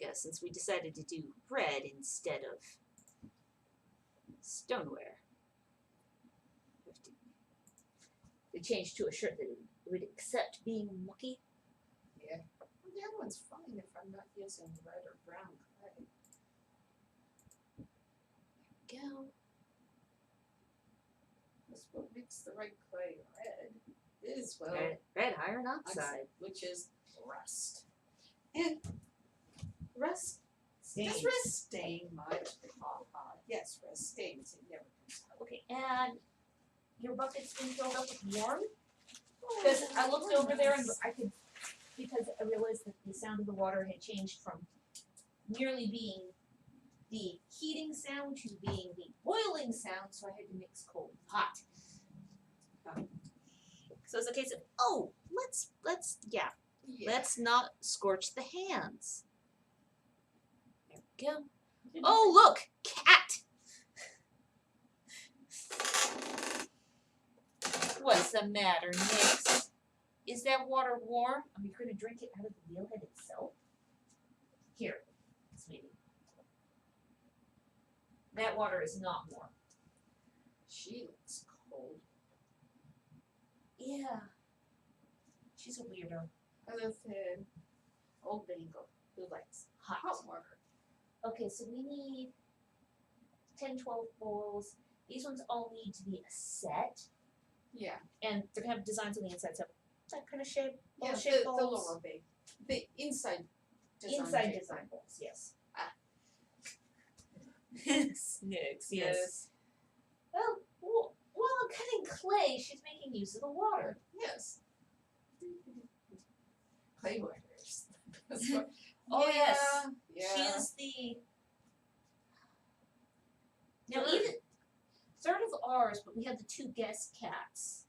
guess, since we decided to do red instead of stoneware. We changed to a shirt that would accept being mucky. Yeah. Well, the other one's fine if I'm not using red or brown clay. Go. That's what makes the right clay red. Is well, Red iron oxide. which is rust. And rust Stains. does rust stain much? Yes, rust stains. It never comes out. Okay, and your bucket's been filled up with warm? Because I looked over there and I could, because I realized that the sound of the water had changed from merely being the heating sound to being the boiling sound, so I had to mix cold and hot. So it's a case of, let's not scorch the hands. There we go. Oh, look, cat. What's the matter, Nix? Is that water warm? Are you going to drink it out of the wheelhead itself? Here, sweetie. That water is not warm. She looks cold. Yeah. She's a weirdo. Other than old Bengal, who likes hot water. Okay, so we need 10, 12 bowls. These ones all need to be a set. Yeah. And they're going to have designs on the inside, so that kind of shape. Yeah, shape the bowls. lower big. The inside design. Inside shape. design bowls, yes. Snakes, yes. Well, while I'm cutting clay, she's making use of the water. Yes. Clay waters. Oh, yeah, yes. Yeah. She is the. Now, even third of ours, but we have the two guest cats.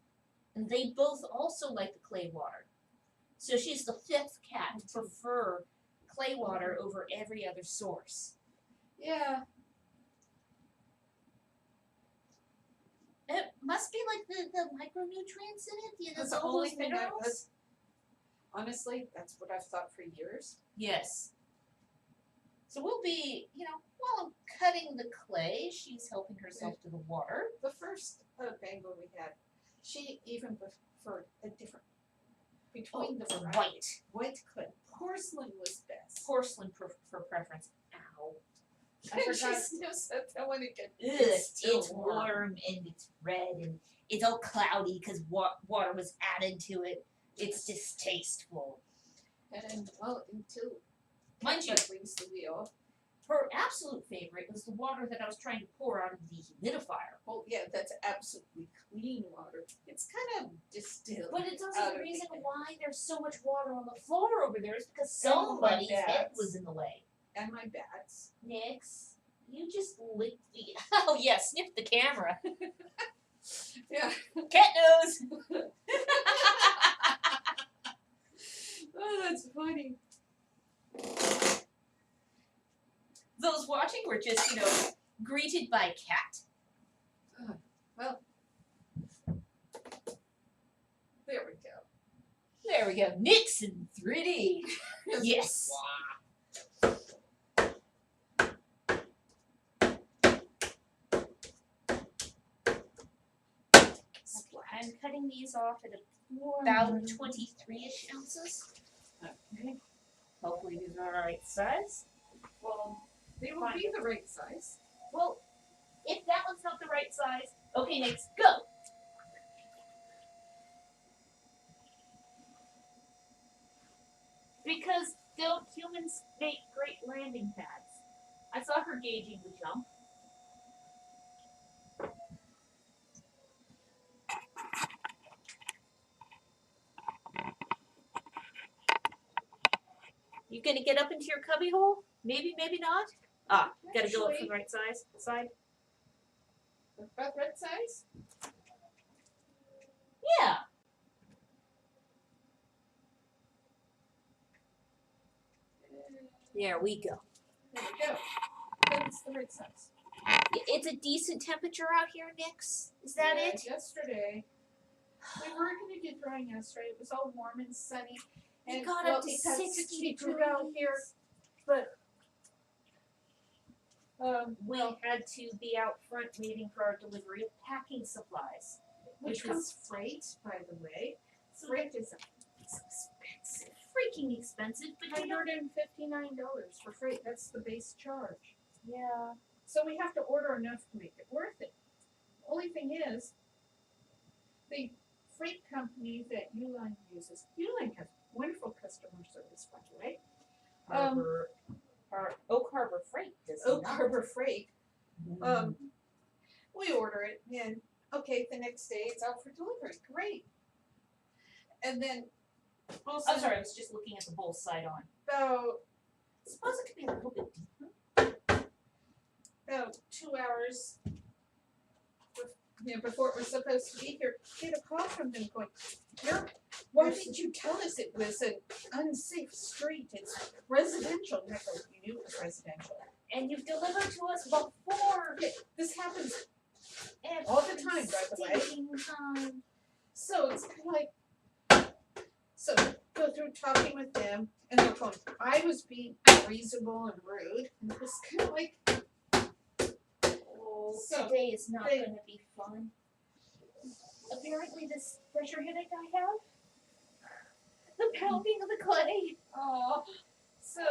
And they both also like the clay water. So she's the fifth cat to prefer clay water over every other source. Yeah. It must be like the micronutrients in it. You know, That's the all only those thing minerals. Honestly, that's what I've thought for years. Yes. So we'll be, while I'm cutting the clay, she's helping herself to the water. The first Bengal we had, she even preferred a different between the varieties. White clay. Porcelain was best. Porcelain for preference. Ow. I And forgot. she still said that when it gets It's warm and it's red and it's all cloudy because water was added to it. It's distasteful. And well, until Mind you, leaves the wheel. her absolute favorite was the water that I was trying to pour out of the humidifier. Oh yeah, that's absolutely clean water. It's kind of distilled. But it's also out the of reason the- why there's so much water on the floor over there is because Oh, my somebody's head bats. was in the way. And my bats. Nix, you just licked the. Oh yeah, sniff the camera. Yeah. Cat nose. Oh, that's funny. Those watching were just, greeted by cat. Well, there we go. There we go. Nix in 3D. Yes. I'm cutting these off at about 23-ish ounces. Okay. Hopefully these are the right size. Well, they will Fine. be the right size. Well, if that one's not the right size, okay, Nix, go. Because don't humans make great landing pads? I saw her gauging the jump. You gonna get up into your cubby hole? Maybe, maybe not. Ah, gotta go up for the right side. About right size? Yeah. There we go. There we go. That's the right size. It's a decent temperature out here, Nix. Is that Yeah, it? Yesterday. We were going to get drying yesterday. It was all warm and sunny. It And got well, up to it got 60 62 out degrees. here. But we had to be out front waiting for our delivery of packing supplies. which which comes freight, by the way. So Freight is it's expensive, freaking expensive, but you know, $159 for freight. That's the base charge. yeah. So we have to order enough to make it worth it. Only thing is, the freight company that Uline uses, Uline has wonderful customer service, by the way. Harbor, Oak Harbor Freight does Oak not. Harbor Freight, we order it and okay, the next day it's out for delivery. Great. And then also I'm sorry, I was just looking at the bull side on. about I suppose it could be a little bit deeper. about 2 hours before it was supposed to be here, get a call from them going, why did you tell us it was an unsafe street? It's residential. And I go, you knew it was residential. And you've delivered to us before. Okay, this happens Every all the time, by the way. stinking time. So it's kind of like, so go through talking with them, and they're going, I was being unreasonable and rude, and it was kind of like, Oh, So, today is not they- going to be fun. Apparently, this pressure headache I have, the pounding of the clay. oh, so,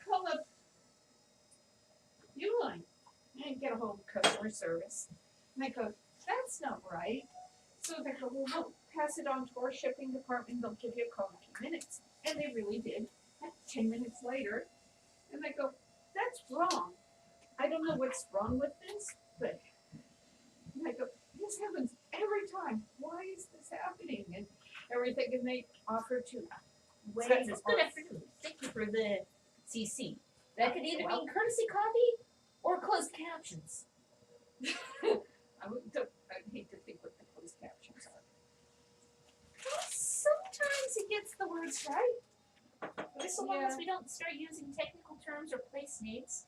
call up Uline and get a hold of customer service. And I go, that's not right. So they go, well, we'll pass it on to our shipping department, they'll give you a call in a few minutes. And they really did. 10 minutes later, and I go, that's wrong. I don't know what's wrong with this, but and I go, this happens every time. Why is this happening? And everything, and they offer to waive Good afternoon. Thank you for the CC. That could either mean courtesy copy or closed captions. I'd hate to think what the closed captions are. Sometimes it gets the words right. Just so long as Yeah. we don't start using technical terms or place names.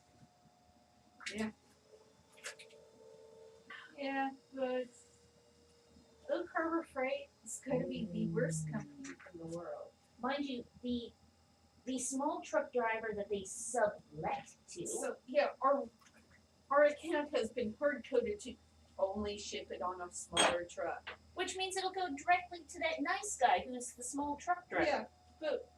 Yeah, but Oak Harbor Freight is going to be the worst company in the world. Mind you, the small truck driver that they sublet to. So yeah, our account has been hard coded to only ship it on a smaller truck. Which means it'll go directly to that nice guy who's the small truck driver. Yeah, but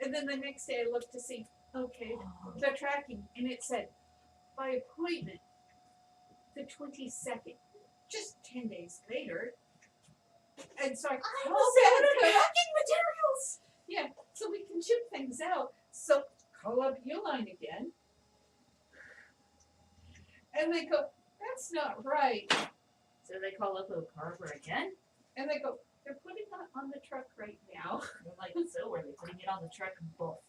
and then the next day I looked to see, okay, the tracking, and it said by appointment the 22nd, just 10 days later. And so I I called was that out of company. packing materials. Yeah, so we can ship things out. So call up Uline again. And they go, that's not right. So they call up Oak Harbor again. And they go, they're putting it on the truck right now. They're like, so were they putting it on the truck before?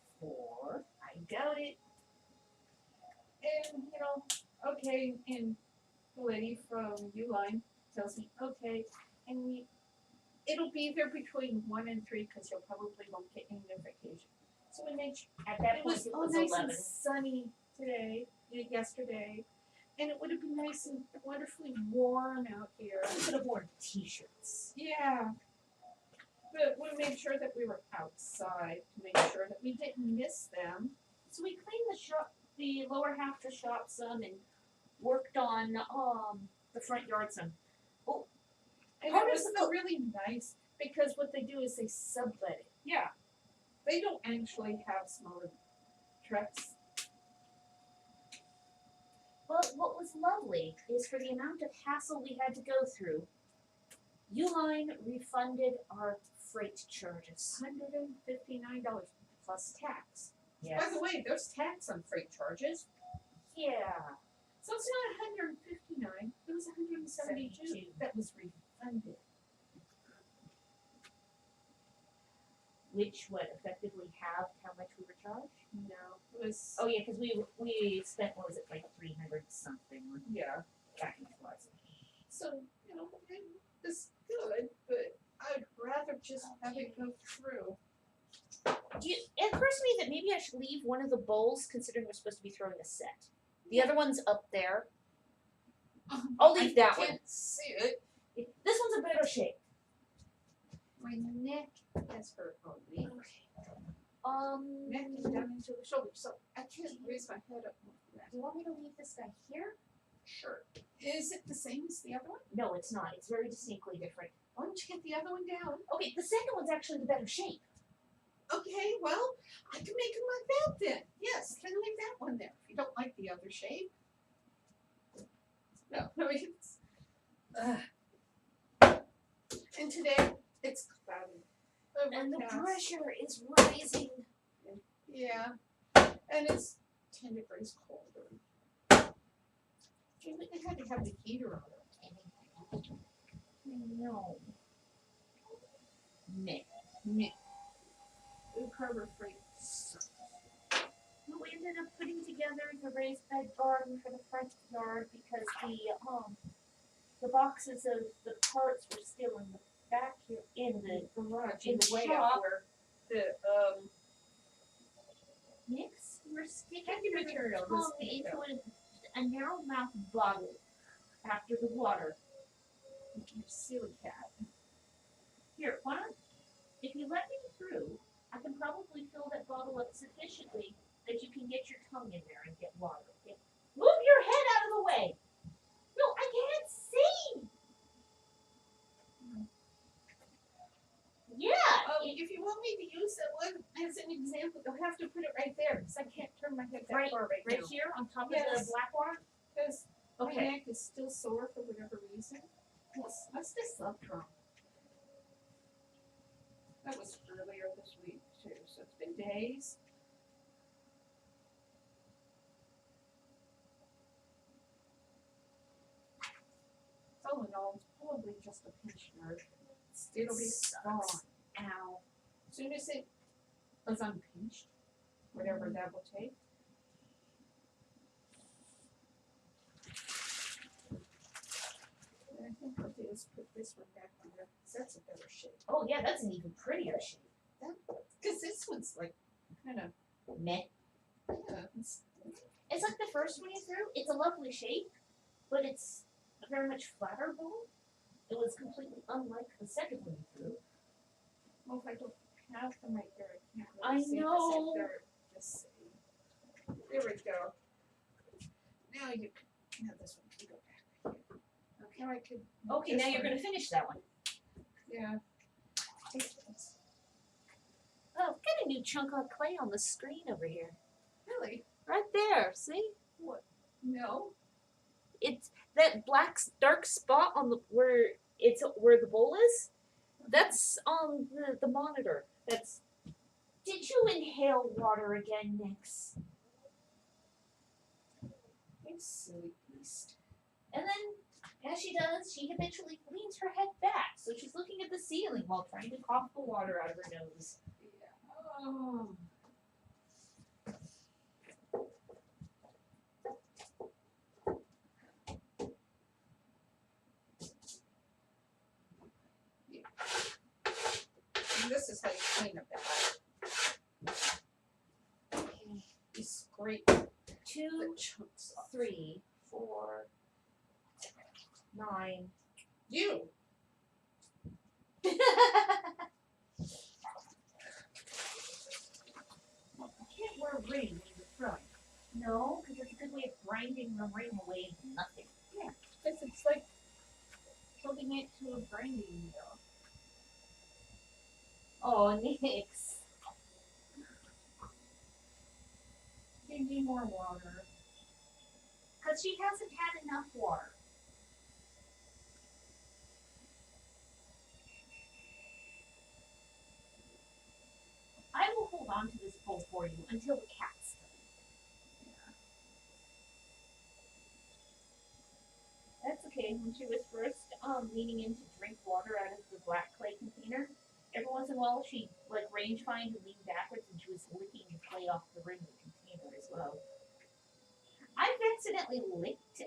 I doubt it. And, okay, and the lady from Uline tells me, okay, and it'll be there between 1 and 3 because you'll probably won't get any notification. So we made sure At that it point, was it all was nice 11. and sunny today, yesterday, and it would have been nice and wonderfully warm out here. I could have worn t-shirts. Yeah. But we made sure that we were outside to make sure that we didn't miss them. So we cleaned the lower half of the shop some, and worked on the front yard some. And Part it of was really nice because what they do is they sublet it. Yeah. They don't actually have smaller trucks. But what was lovely is for the amount of hassle we had to go through, Uline refunded our freight charges. $159 plus tax. Yes. By the way, there's tax on freight charges. Yeah. So it's not 159, it was 172 72. that was refunded. Which would effectively halved how much we were charged? No, it was Oh yeah, because we spent, what was it, like 300 something on yeah. packing supplies. So, it was good, but I'd rather just have it go through. It occurs to me that maybe I should leave one of the bowls, considering we're supposed to be throwing a set. The other one's up there. I'll leave that I one. can't see it. This one's a better shape. My neck has hurt on me. neck and down into the shoulder, so I can't raise my head up more than that. do you want me to leave this guy here? Sure. Is it the same as the other one? No, it's not. It's very distinctly different. Why don't you get the other one down? Okay, the second one's actually the better shape. Okay, well, I can make him like that then. Yes, then leave that one there if you don't like the other shape. No, it's. And today it's cloudy. And the Overcast. pressure is rising. Yeah, and it's 10 degrees colder. I had to have the heater on. No. Meh. Me. The Harbor Freight. We ended up putting together the raised bed garden for the front yard because the boxes of the parts were still in the back here in the Garage in in the the way shop. up where the mix. We're sticking packing the material tongue was into a narrow mouth bottle after the water. you silly cat. Here, why don't if you let me through, I can probably fill that bottle up sufficiently that you can get your tongue in there and get water. Okay? Move your head out of the way. No, I can't see. Yeah. If you want me to use that one as an example, you'll have to put it right there because I can't turn my head that Right- far right Right now. here on top of Yes. the black one? Because my Okay. neck is still sore for whatever reason. Yes, I still love Trump. That was earlier this week too, so it's been days. All in all, it's probably just a pinched nerve. It'll be gone. Ow. As soon as it is unpinched, whatever that will take. And I think what it is put this one back on there, 'cause that's a better shape. Oh yeah, that's an even prettier shape. Because this one's like kind of, Meh. yeah, It's like the first one you threw. It's a lovely shape, but it's a very much flatter bone. It was completely unlike the second one you threw. well, if I don't have them right there, I can't I really see know. if they're the same. There we go. Now you can have this one, you go back. Okay, now I could. Okay, this now you're one. gonna finish that one. Yeah. Oh, got a new chunk of clay on the screen over here. Really? Right there, see? No. It's that black dark spot on the where the bowl is. That's on the monitor. That's. Did you inhale water again, Nix? You silly beast. And then, as she does, she habitually leans her head back, so she's looking at the ceiling while trying to cough the water out of her nose. Yeah. Oh. Yeah. And this is how you clean up that. Okay. You scrape 2, the chunks off. 3, 4, 9. You. You can't wear a ring when you're throwing. No, because it's a good way of grinding the ring away into nothing. Because it's like holding it to a grinding wheel. Oh, Nix. You need more water. Because she hasn't had enough water. I will hold on to this bowl for you until the cat's done. That's okay. When she was first leaning in to drink water out of the black clay container, every once in a while she like range find and lean backwards and she was licking the clay off the rim of the container as well. I've accidentally licked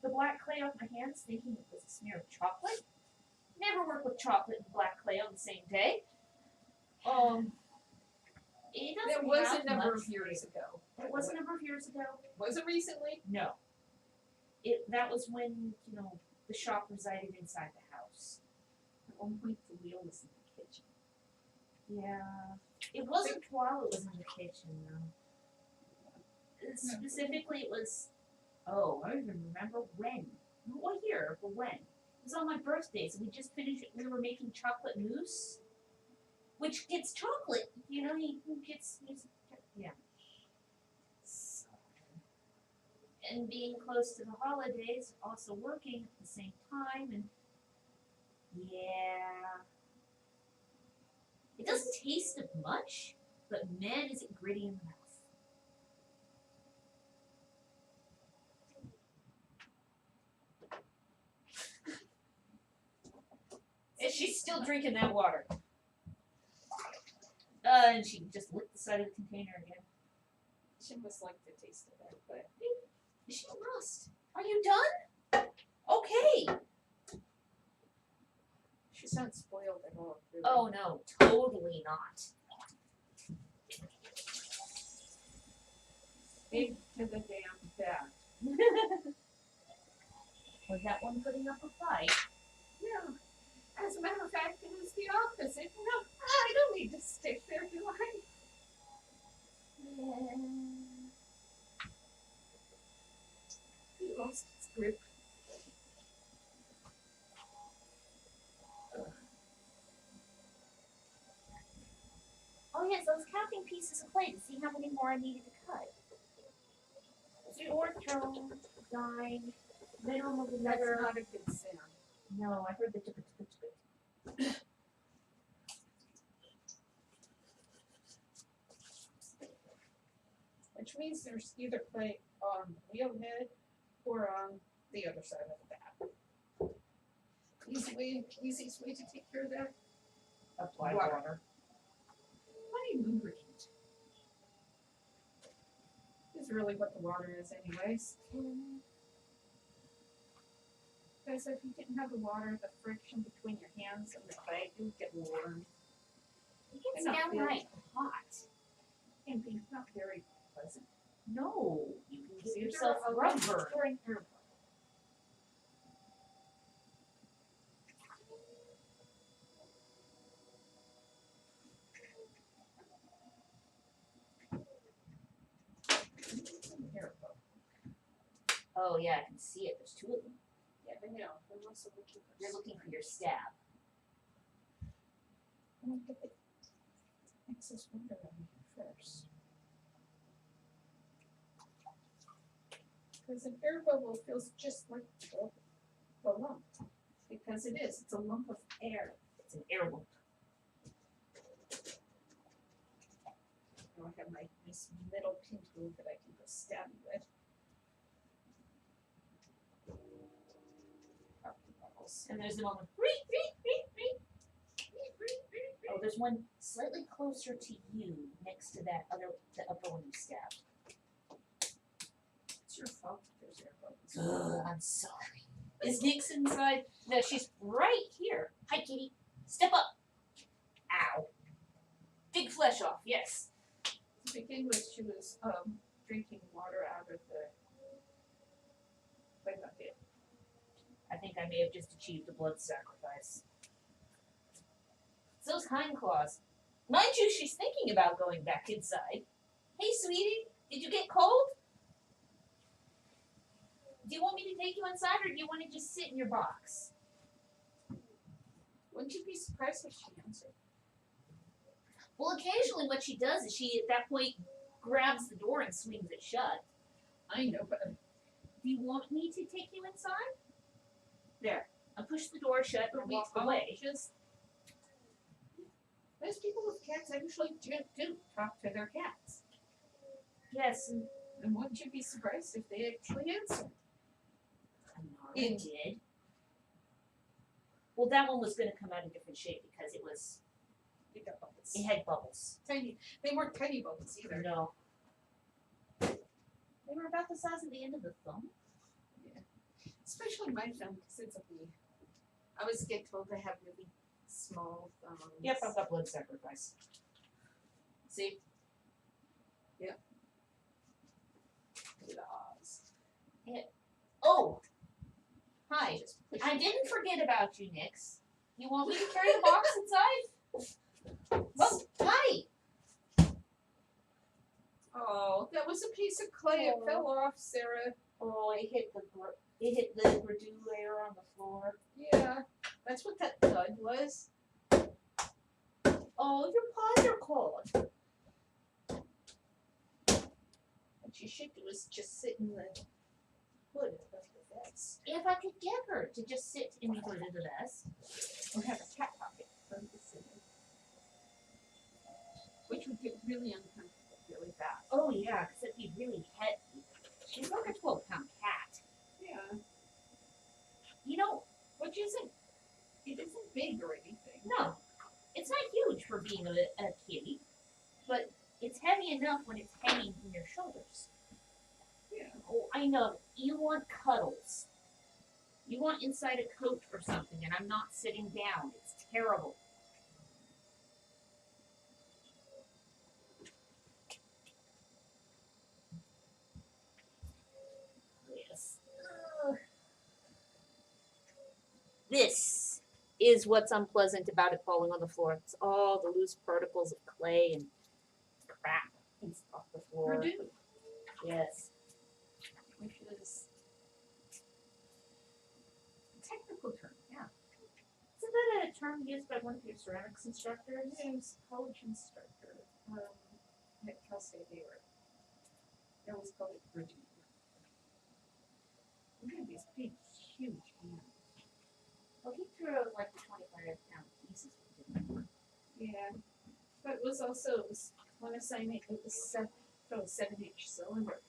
the black clay off my hands thinking it was a smear of chocolate. Never work with chocolate and black clay on the same day. It doesn't That was have a number much of years ago. It was a number of years ago. Was it recently? No. That was when, the shop resided inside the house. At one point, the wheel was in the kitchen. Yeah. It wasn't while it was in the kitchen though. Specifically, it was. Oh, I don't even remember when. What year? But when? It was on my birthday, so we just finished. We were making chocolate mousse, which gets chocolate. You know, he gets. Yeah. So, and being close to the holidays, also working at the same time, and yeah. It doesn't taste of much, but man, is it gritty in the mouth. And she's still drinking that water. And she just licked the side of the container again. She must like the taste of it, but She must. Are you done? Okay. she sounds spoiled at all. Really. Oh no, totally not. Big to the damn bed. Was that one putting up a fight? Yeah. As a matter of fact, it was the opposite. No, I don't need to stick there, do I? He lost his grip. Oh yes, I was counting pieces of plate to see how many more I needed to cut. 4 thrown, 9, minimum of That's another. not a good sound. No, I heard the tick. Which means there's either plate on the wheel head or on the other side of the bat. Easiest way to take care of that? Apply Water. water. Plenty of lubricant. Is really what the water is anyways. Because if you didn't have the water, the friction between your hands and the clay, it would get warm. It gets And not downright hot. And be not very pleasant. No, you can It's give either yourself a rug lump burn. or an air bubble. Air bubble. Oh yeah, I can see it. There's 2 of them. Yeah, I know. I'm also looking for. You're looking for your stab. I'm gonna get the excess water out of here first. Because an air bubble feels just like the lump. Because it is. It's a lump of air. It's an air lump. Now I have my nice metal pin tool that I can go stabbing with. And there's the one with oh, there's one slightly closer to you, next to that other, the upper one you stabbed. It's your fault if there's air bubbles. Ugh, I'm sorry. Is Nix inside? No, she's right here. Hi, kitty. Step up. Ow. Big flesh off. Yes. To begin with, she was drinking water out of the play bucket. I think I may have just achieved a blood sacrifice. It's those hind claws. Mind you, she's thinking about going back inside. Hey, sweetie, did you get cold? Do you want me to take you inside, or do you want to just sit in your box? Wouldn't you be surprised if she answered? Well, occasionally what she does is she, at that point, grabs the door and swings it shut. I know, but Do you want me to take you inside? there. I push the door shut and We walk all away. just most people with cats actually do talk to their cats. Yes, And wouldn't you be surprised if they actually answer? Nara In- did. Well, that one was going to come out a different shape because it was, They got bubbles. it had bubbles. Tiny. They weren't tiny bubbles either. No. They were about the size of the end of the thumb. Especially my thumb because it's a bee. I always get told to have really small thumbs. Yep, I've got blood sacrifice. See? Laws. Oh! Hi. Just push I it. didn't forget about you, Nix. You want me to carry the box inside? Well, hi! Oh, that was a piece of clay. It fell off, Sarah. Oh, it hit the Gradue layer on the floor. Yeah, that's what that thud was. Oh, your paws are cold. What you should do is just sit in the hood of the vest. If I could get her to just sit in the hood of the vest. Or have a cat pocket for her to sit in. Which would get really uncomfortable really fast. Oh yeah, because it'd be really heavy. She's like a 12-pound cat. Yeah. You know, Which it isn't big or anything. no, it's not huge for being a kitty, but it's heavy enough when it's hanging from your shoulders. Yeah. Oh, I know. You want cuddles. You want inside a coat or something, and I'm not sitting down. It's terrible. Yes. This is what's unpleasant about it falling on the floor. It's all the loose particles of clay and crap off the floor. Purdue, Yes. which is a technical term, yeah. Isn't that a term used by one of your ceramics instructors? James, college instructor at Cal State Hayward. They always called it Purdue. We had these big, huge hands. Well, he threw like the 25-pound pieces, didn't he? Yeah, but it was also one assignment. It was 7-inch cylinder,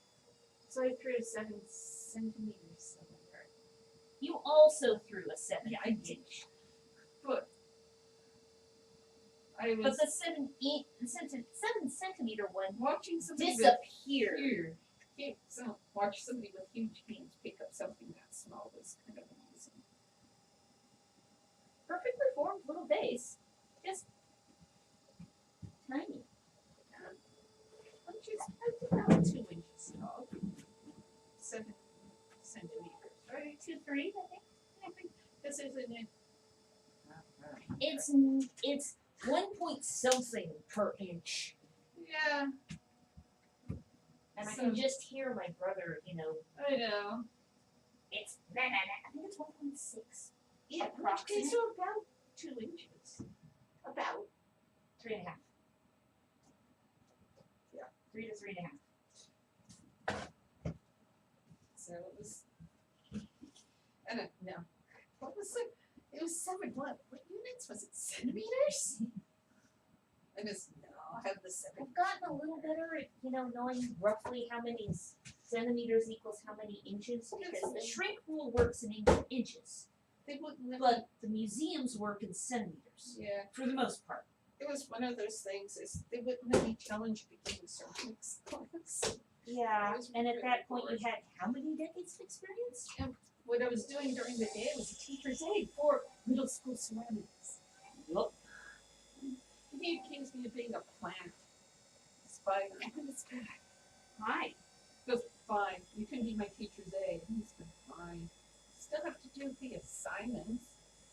so I threw a 7-centimeter cylinder. You also threw a 7 Yeah, I did. inch. But I But was the 7-centimeter one watching somebody disappeared. So watch somebody with huge hands pick up something that small was kind of amazing. Perfectly formed little vase. Just tiny. Which is about 2 inches tall, 7 centimeters, right? 2, 3, I think. I think this isn't it. It's 1 point something per inch. Yeah, And I So- can just hear my brother, I know. it's I think it's 1.6. Yeah, which case so about 2 inches. About. 3.5. Yeah. 3 to 3.5. So it was. I don't know. What was it? It was 7 what? What units was it? Centimeters? I just I have the 7. I've gotten a little better at, knowing roughly how many centimeters equals how many inches, because the shrink rule works in inches, They wouldn't let me. but the museums work in centimeters, Yeah, for the most part. it was one of those things. Is they wouldn't let me challenge beginning ceramics class. Yeah, It was and at really that point you boring. had how many decades of experience? What I was doing during the day was a teacher's aide for middle school ceramics. Yup. He accused me of being a plant spider. And this guy Hi. goes, fine, you can be my teacher's aide. And he's been fine. Still have to do the assignments.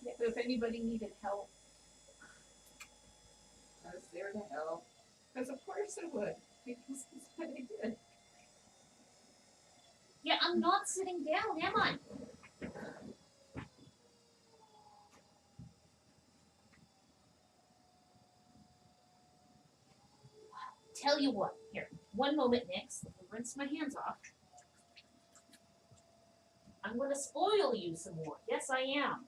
Yeah. But if anybody needed help, I was there to help. Because of course I would. Because that's what I did. Yeah, I'm not sitting down, am I? Tell you what, here, one moment next, let me rinse my hands off. I'm gonna spoil you some more. Yes, I am.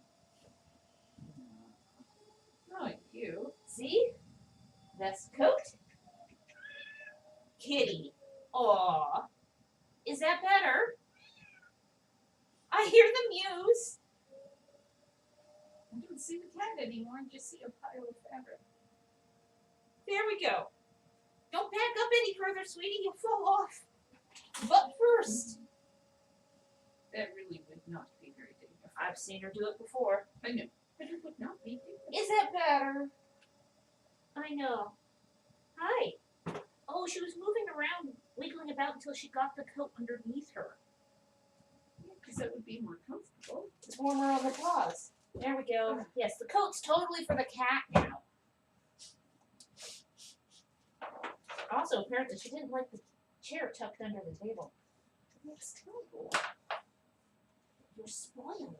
Not you. See? Vest coat. Kitty. Aw. Is that better? I hear the mews. I don't see the cat anymore. I just see a pile of fabric. There we go. Don't back up any further, sweetie. You'll fall off. But first, That really would not be very dignified. I've seen her do it before. I know. But it would not be dignified. Is that better? I know. Hi. Oh, she was moving around, wiggling about until she got the coat underneath her. Because that would be more comfortable. It's warmer on the paws. There we go. Yes, the coat's totally for the cat now. Also, apparently, she didn't like the chair tucked under the table. Looks terrible. You're spoiled.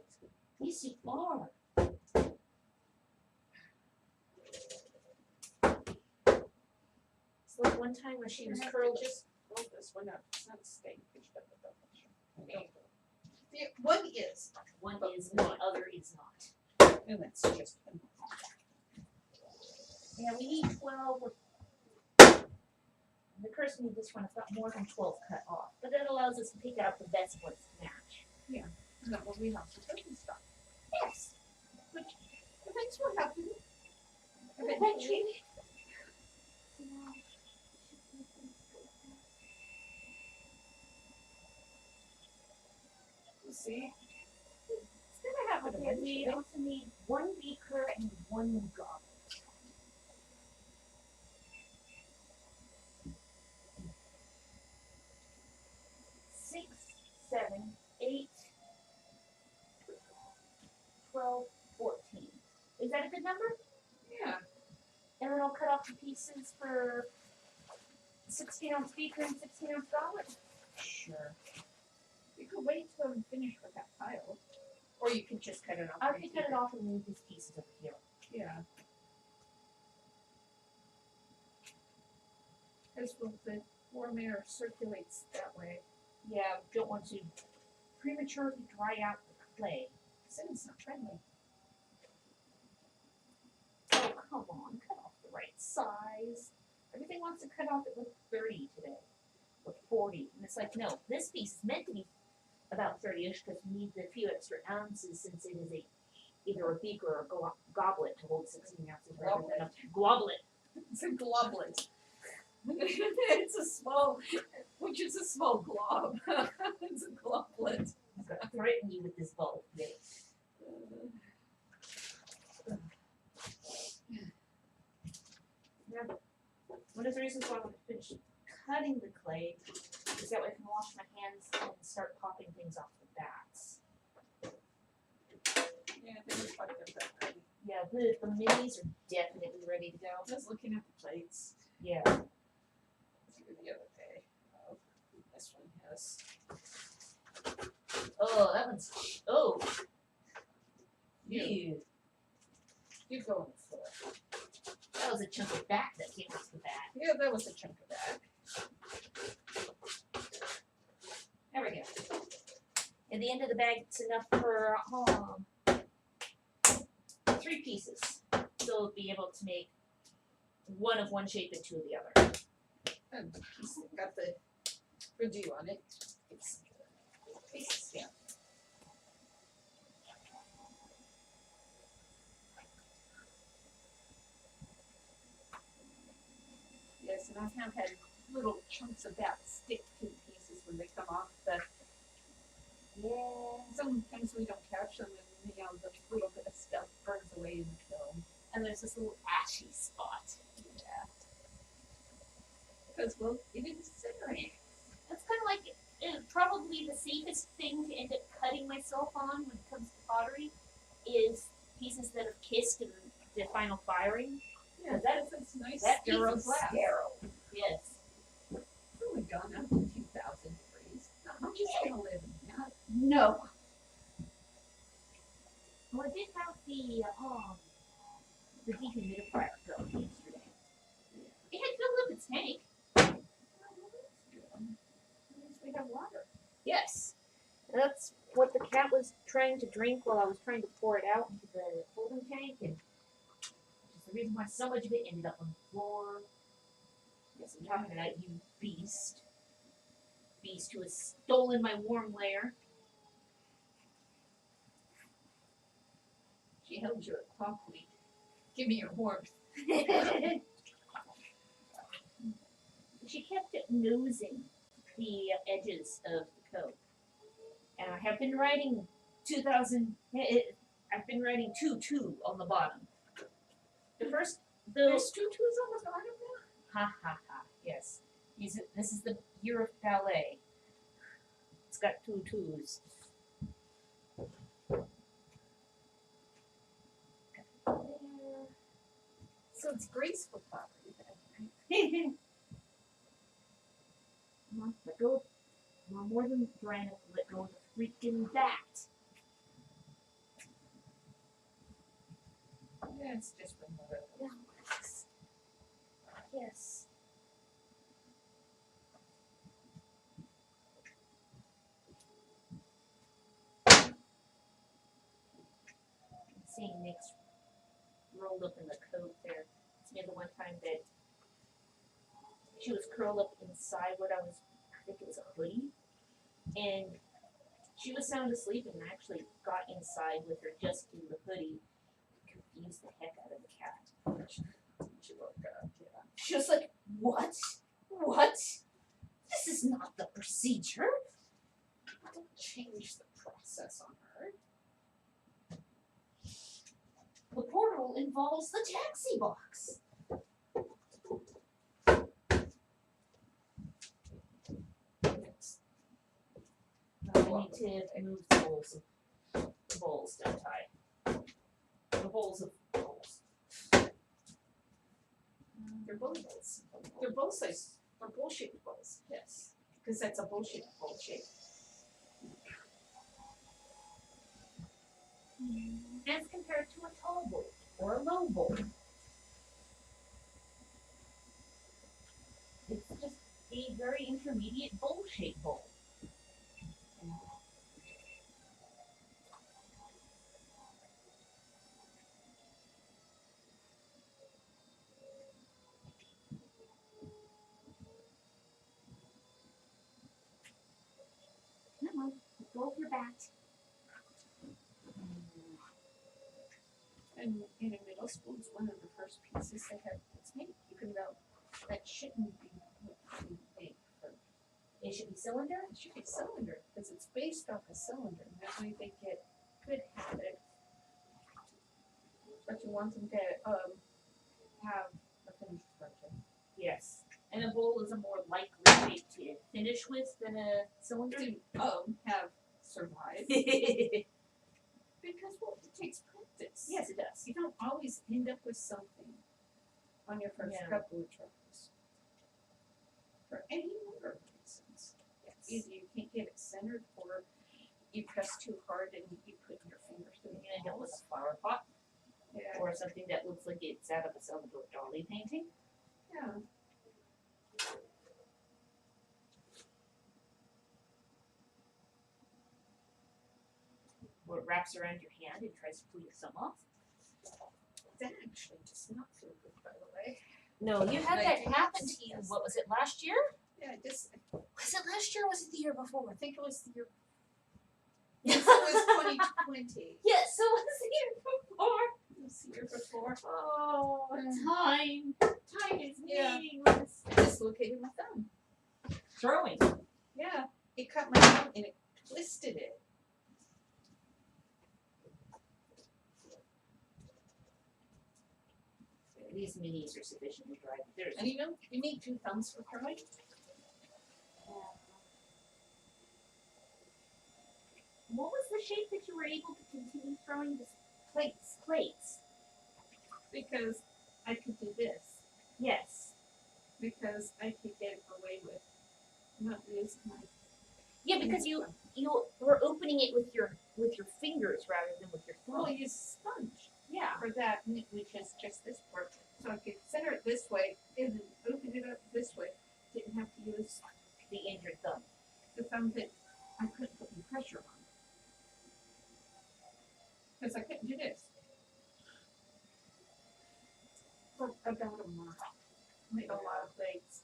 Yes, you are. It's like one time when she was curled. Just roll this one up. It's not staying pushed up above the picture. The one is, One But is, and the other is not. and that's just. Yeah, we need 12. The person who this one has got more than 12 cut off, but that allows us to pick out the best ones to match. No, well, we have to turkey stuff. Yes. Which depends what happened. Eventually. You see? It's gonna happen Okay, we eventually. also need one beaker and one goblet. Six, 7, 8, 12, 14. Is that a good number? Yeah. And then I'll cut off the pieces for 16-ounce beaker and 16-ounce goblet. Sure. You could wait till I'm finished with that pile. Or you could just cut it off. I and can keep cut it off and move these pieces over here. Yeah. Because the warm air circulates that way. Yeah, don't want to prematurely dry out the clay. Then it's not friendly. Oh, come on, cut off the right size. Everything wants to cut off at like 30 today, or 40. And it's like, no, this piece is meant to be about 30-ish because we need the few extra ounces since it is either a beaker or a goblet to hold 16 ounces rather than a goblet. It's a globlet. It's a small, which is a small glob. It's a globlet. I'm going to threaten you with this bulb today. Now, one of the reasons why I want to finish cutting the clay is that way I can wash my hands and start popping things off the bats. Yeah, they look like they're about ready. Yeah, the minis are definitely ready to go. Just looking at the plates Yeah. through the other day. Oh, this one has. Oh, that one's. Oh. You. Ew. You go on the floor. That was a chunk of back that came off the bat. Yeah, that was a chunk of that. There we go. At the end of the bag, it's enough for 3 pieces. So we'll be able to make one of one shape and 2 of the other. And the piece that got the redo on it. It's pieces, yeah. Yes, and I have had little chunks of that stick to the pieces when they come off. The Yeah. sometimes we don't catch them, and the little bit of stuff burns away in the film. And there's this little ashy spot. Yeah. Because well, it incinerates. That's kind of like probably the safest thing to end up cutting myself on when it comes to pottery is pieces that have kissed in the final firing. Yeah, That- that's nice That sterile piece is glass. sterile. Yes. It's only gone up to 2,000 degrees. Not much is gonna live in that. No. Well, I did have the dehumidifier going yesterday. It had filled up its tank. At least we have water. Yes. That's what the cat was trying to drink while I was trying to pour it out into the holding tank, and which is the reason why so much of it ended up on the floor. Yes, I'm talking about you beast. Beast who has stolen my warm layer. She held you at clock week. Give me your warmth. She kept nosing the edges of the coat. And I have been writing 2000, I've been writing 2-2 on the bottom. The first, There's 2 twos on the bottom now? ha ha ha, yes. This is the year of ballet. It's got 2 2s. So it's graceful pottery then. Come on, let go. Come on, more than Brandon. Let go of the freaking bat. Yeah, it's just been whatever. Yeah, relax. Yes. I'm seeing Nick's rolled up in the coat there. It's me the one time that she was curled up inside what I think it was a hoodie. And she was sound asleep and I actually got inside with her just in the hoodie. Confused the heck out of the cat. She woke up, yeah. She was like, what? What? This is not the procedure. Don't change the process on her. The portal involves the taxi box. I need to move the bowls. The bowls, don't I? The bowls of bowls. They're both bowls. They're both size. They're bowl-shaped bowls. Yes, because that's a bullshit bowl shape. As compared to a tall bowl or a low bowl. It's just a very intermediate bowl-shaped bowl. Come on, let go of your bat. And in a middle school, it's one of the first pieces they have that's made, even though that shouldn't be made for. It should be cylinder. It should be cylinder, because it's based off a cylinder, and that way they get good habit. But you want them to, have a finished project. Yes. And a bowl is a more likely shape to finish with than a cylinder. To, have survived, because, well, it takes practice. Yes, it does. You don't always end up with something on your first Yeah. couple of tries. For any number of reasons. Either you can't get it centered, or you press too hard and you put your fingers through You the end up with walls. a flower pot Yeah, or something that looks like it's out of a Salvador Dali painting. yeah. Or it wraps around your hand and tries to pull your thumb off. That actually does not feel good, by the way. No, you had Like, that happen to you. yes. What was it, last year? Yeah, just, Was it last year or was it the year before? I think it was the year, Yes, it was 2020. Yes, so it was the year before. It was the year before. Oh, Mm. time. Time is Yeah. meaningless. I dislocated my thumb. Throwing. Yeah, it cut my thumb and it twisted it. These minis are sufficiently dry. There's And you need two thumbs for throwing. What was the shape that you were able to continue throwing this plates? Plates. Because I could do this. Yes. Because I could get away with not using my. Yeah, because you were opening it with your fingers rather than with your Well, thumb. use sponge Yeah. for that, which is just this part. So I could center it this way and then open it up this way. Didn't have to use The injured thumb. the thumb that I couldn't put any pressure on. Because I couldn't do this. For about a month. Made a lot of plates.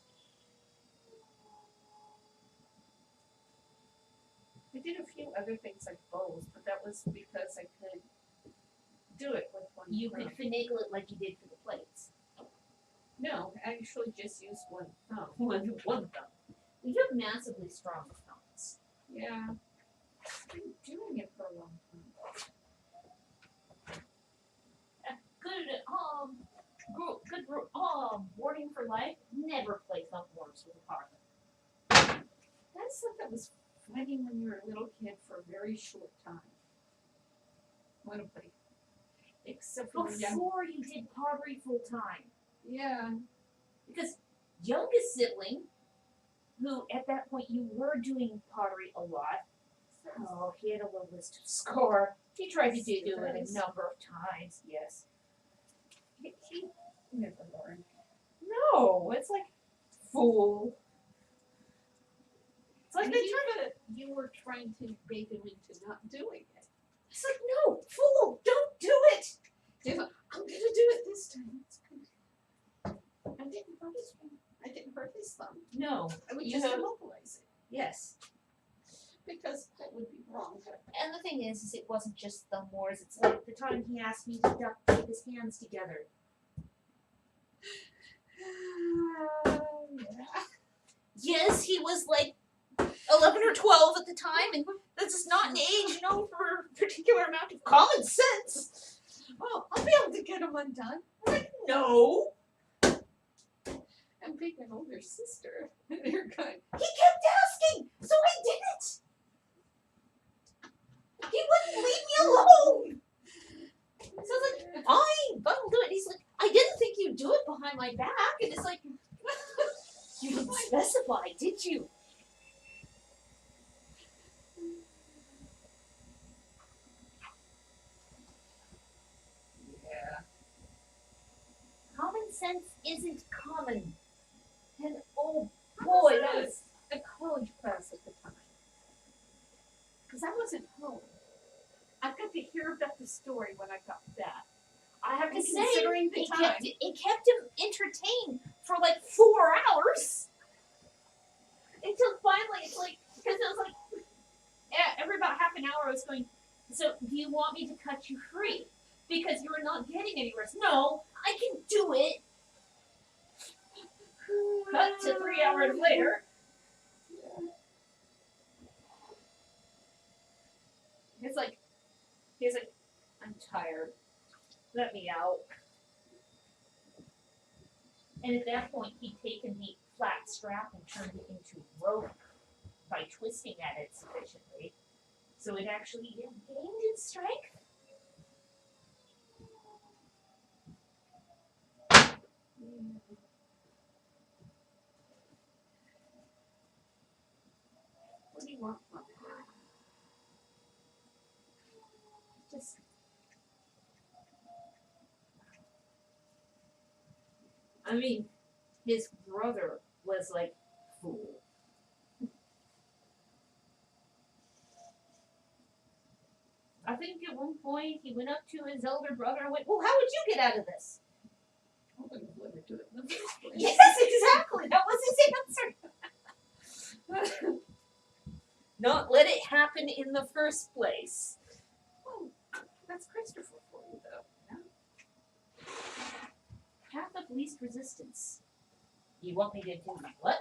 I did a few other things like bowls, but that was because I could do it with one You thumb. could finagle it like you did for the plates. No, I actually just used one thumb. One thumb. You have massively strong thumbs. Yeah. I've been doing it for a long time. Good warning for life. Never play thumb wars with a partner. That's stuff that was fighting when you were a little kid for a very short time. Want to play. Except for young. Before you did pottery full time. Yeah. Because youngest sibling who at that point you were doing pottery a lot. Oh, he had a low list to score. He tried to do it a number of times, yes. He never learned. No, it's like, fool. It's like And they he try thought you were trying to bait him into not doing it. It's like, no, fool, don't do it. He's like, I'm gonna do it this time. It's good. I didn't hurt his thumb. I didn't hurt his thumb. No, I would You just have- immobilize it yes. because that would be wrong. And the thing is it wasn't just thumb wars. It's like the time he asked me to duct tape his hands together. Yeah. Yes, he was like 11 or 12 at the time, and this is not an age known for a particular amount of common sense. Well, I'll be able to get him undone. No. And being an older sister, you're going, He kept asking, so I did it. He wouldn't leave me alone. So I was like, fine, I'll do it. He's like, I didn't think you'd do it behind my back. And it's like, you didn't specify, did you? yeah. Common sense isn't common. And oh boy, that was a college class at the time. Because I wasn't home. I got to hear about the story when I got back. I have to And say, considering the time. it kept him entertained for like 4 hours. Until finally, it's like, because it was like, every about half an hour I was going, so do you want me to cut you free? Because you are not getting any rest. No, I can do it. Cut to 3 hours later. He's like, I'm tired. Let me out. And at that point, he'd taken the flat strap and turned it into rope by twisting at it sufficiently. So it actually gained in strength. What do you want from me? Just I mean, his brother was like, fool. I think at one point he went up to his elder brother and went, well, how would you get out of this? I wouldn't let her do it in the first place. Yes, exactly. That was his answer. Not let it happen in the first place. Well, that's Christopher for you, though. Path of least resistance. You want me to do what?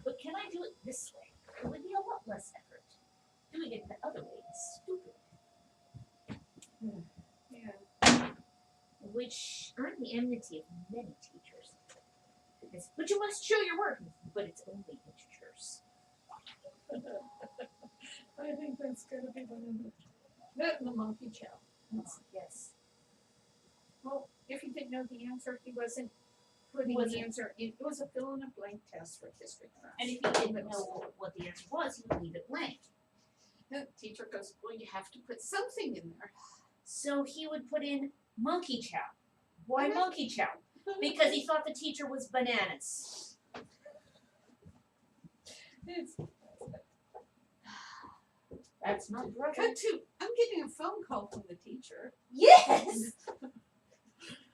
But can I do it this way? It would be a lot less effort. Doing it the other way is stupid. Yeah. Which earned the enmity of many teachers. But you must show your work. But it's only integers. I think that's gonna be one of the that and the monkey chow. Yes. Well, if you didn't know the answer, he wasn't putting Wasn't. the answer in. It was a fill in a blank test for history class. And if you didn't know what the answer was, you would leave it blank. The teacher goes, well, you have to put something in there. So he would put in monkey chow. Why Mhm. monkey chow? Because he thought the teacher was bananas. It's, That's my brother. cut to, I'm getting a phone call from the teacher. Yes!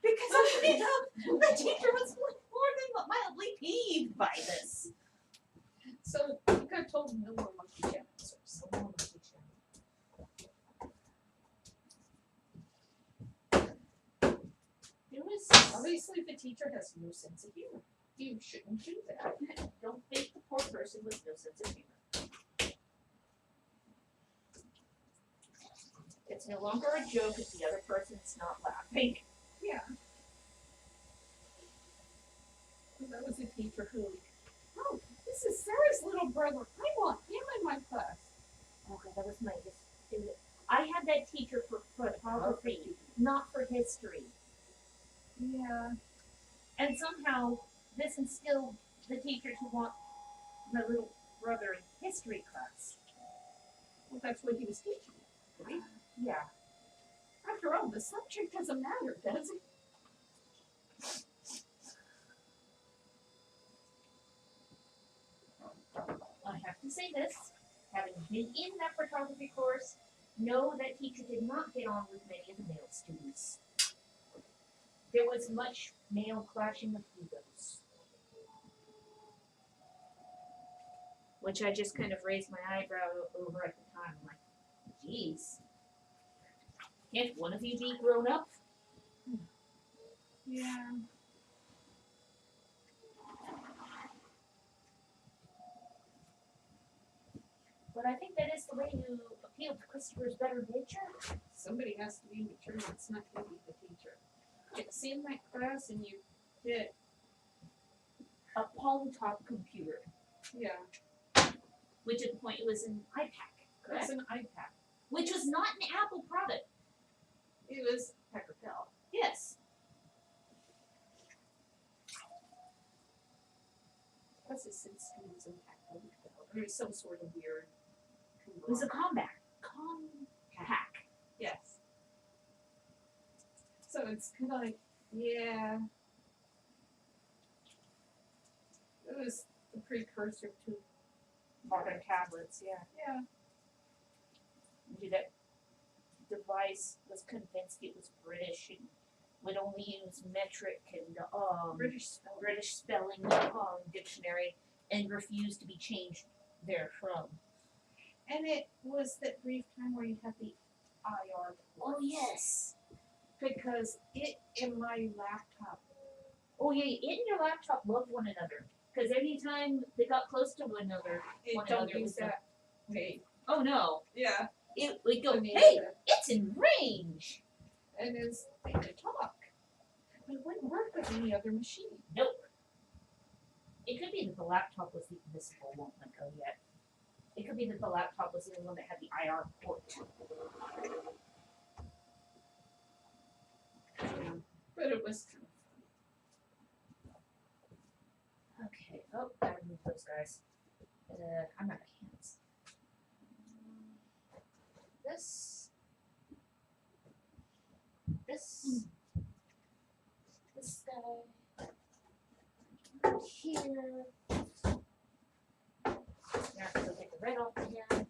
Because I ended up, the teacher was more than mildly peeved by this. So I think I told him no more monkey chow answers. So more monkey chow. It was obviously the teacher has no sense of humor. You shouldn't do that. Don't bait the poor person with no sense of humor. It's no longer a joke if the other person's not laughing. Yeah. That was a teacher who, oh, this is Sarah's little brother. I want him in my class. Okay, that was my I had that teacher for photography, not for history. Yeah. And somehow this instilled the teachers who want my little brother in history class. Well, that's what he was teaching, right? Yeah. After all, the subject doesn't matter, does it? I have to say this, having been in that photography course, know that teacher did not get on with many of the male students. There was much male clashing of egos. Which I just kind of raised my eyebrow over at the time. I'm like, geez. Can't one of you be grown up? Yeah. But I think that is the way you appeal to Christopher's better nature. Somebody has to be mature. It's not going to be the teacher. It's in that class, and you get A palm top computer, which at the point it was an iPad, It's correct? an iPad. Which was not an Apple product. It was Packard Bell. Yes. Plus, it said students in Packard Bell. Or some sort of weird. It was a compact. Compact. Yes. So it's kind of like, yeah. It was the precursor to Modern tablets, yeah. yeah. That device was convinced it was British and would only use metric and British spelling dictionary and refused to be changed therefrom. And it was that brief time where you had the IR. Oh yes. Because it in my laptop. Oh yeah, it and your laptop loved one another. Because anytime they got close to one another, It one don't another use was that. Hey. oh no. Yeah. It would go, I mean, hey, it's in range. and it's they could talk. But it wouldn't work with any other machine. Nope. It could be that the laptop was the invisible won't let go yet. It could be that the laptop was the only one that had the IR port. But it was Okay. Oh, gotta move those guys. I'm out of hands. This. This guy. Here. Now I can take the red off again.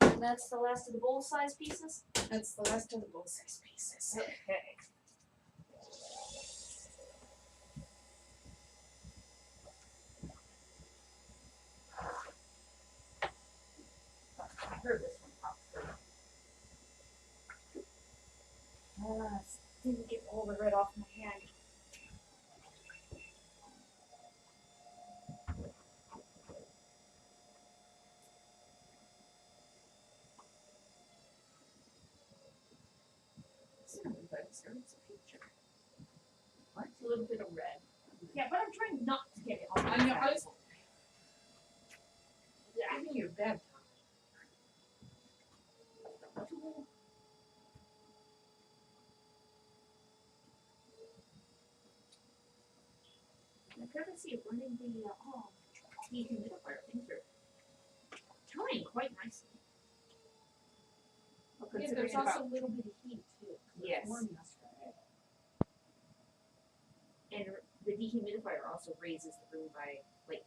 And that's the last of the bowl size pieces? that's the last of the bowl size pieces. Okay. I heard this one pop through. Didn't get all the red off my hand. It's not a red, sir, it's a feature. What? A little bit of red. Yeah, but I'm trying not to get it on my I know, hand. I was giving you a bad time. I couldn't see it running the dehumidifier. Things are turning quite nicely. Well, Yeah, considering there's about- also a little bit of heat too. Yes. Warm yesterday. And the dehumidifier also raises the room by like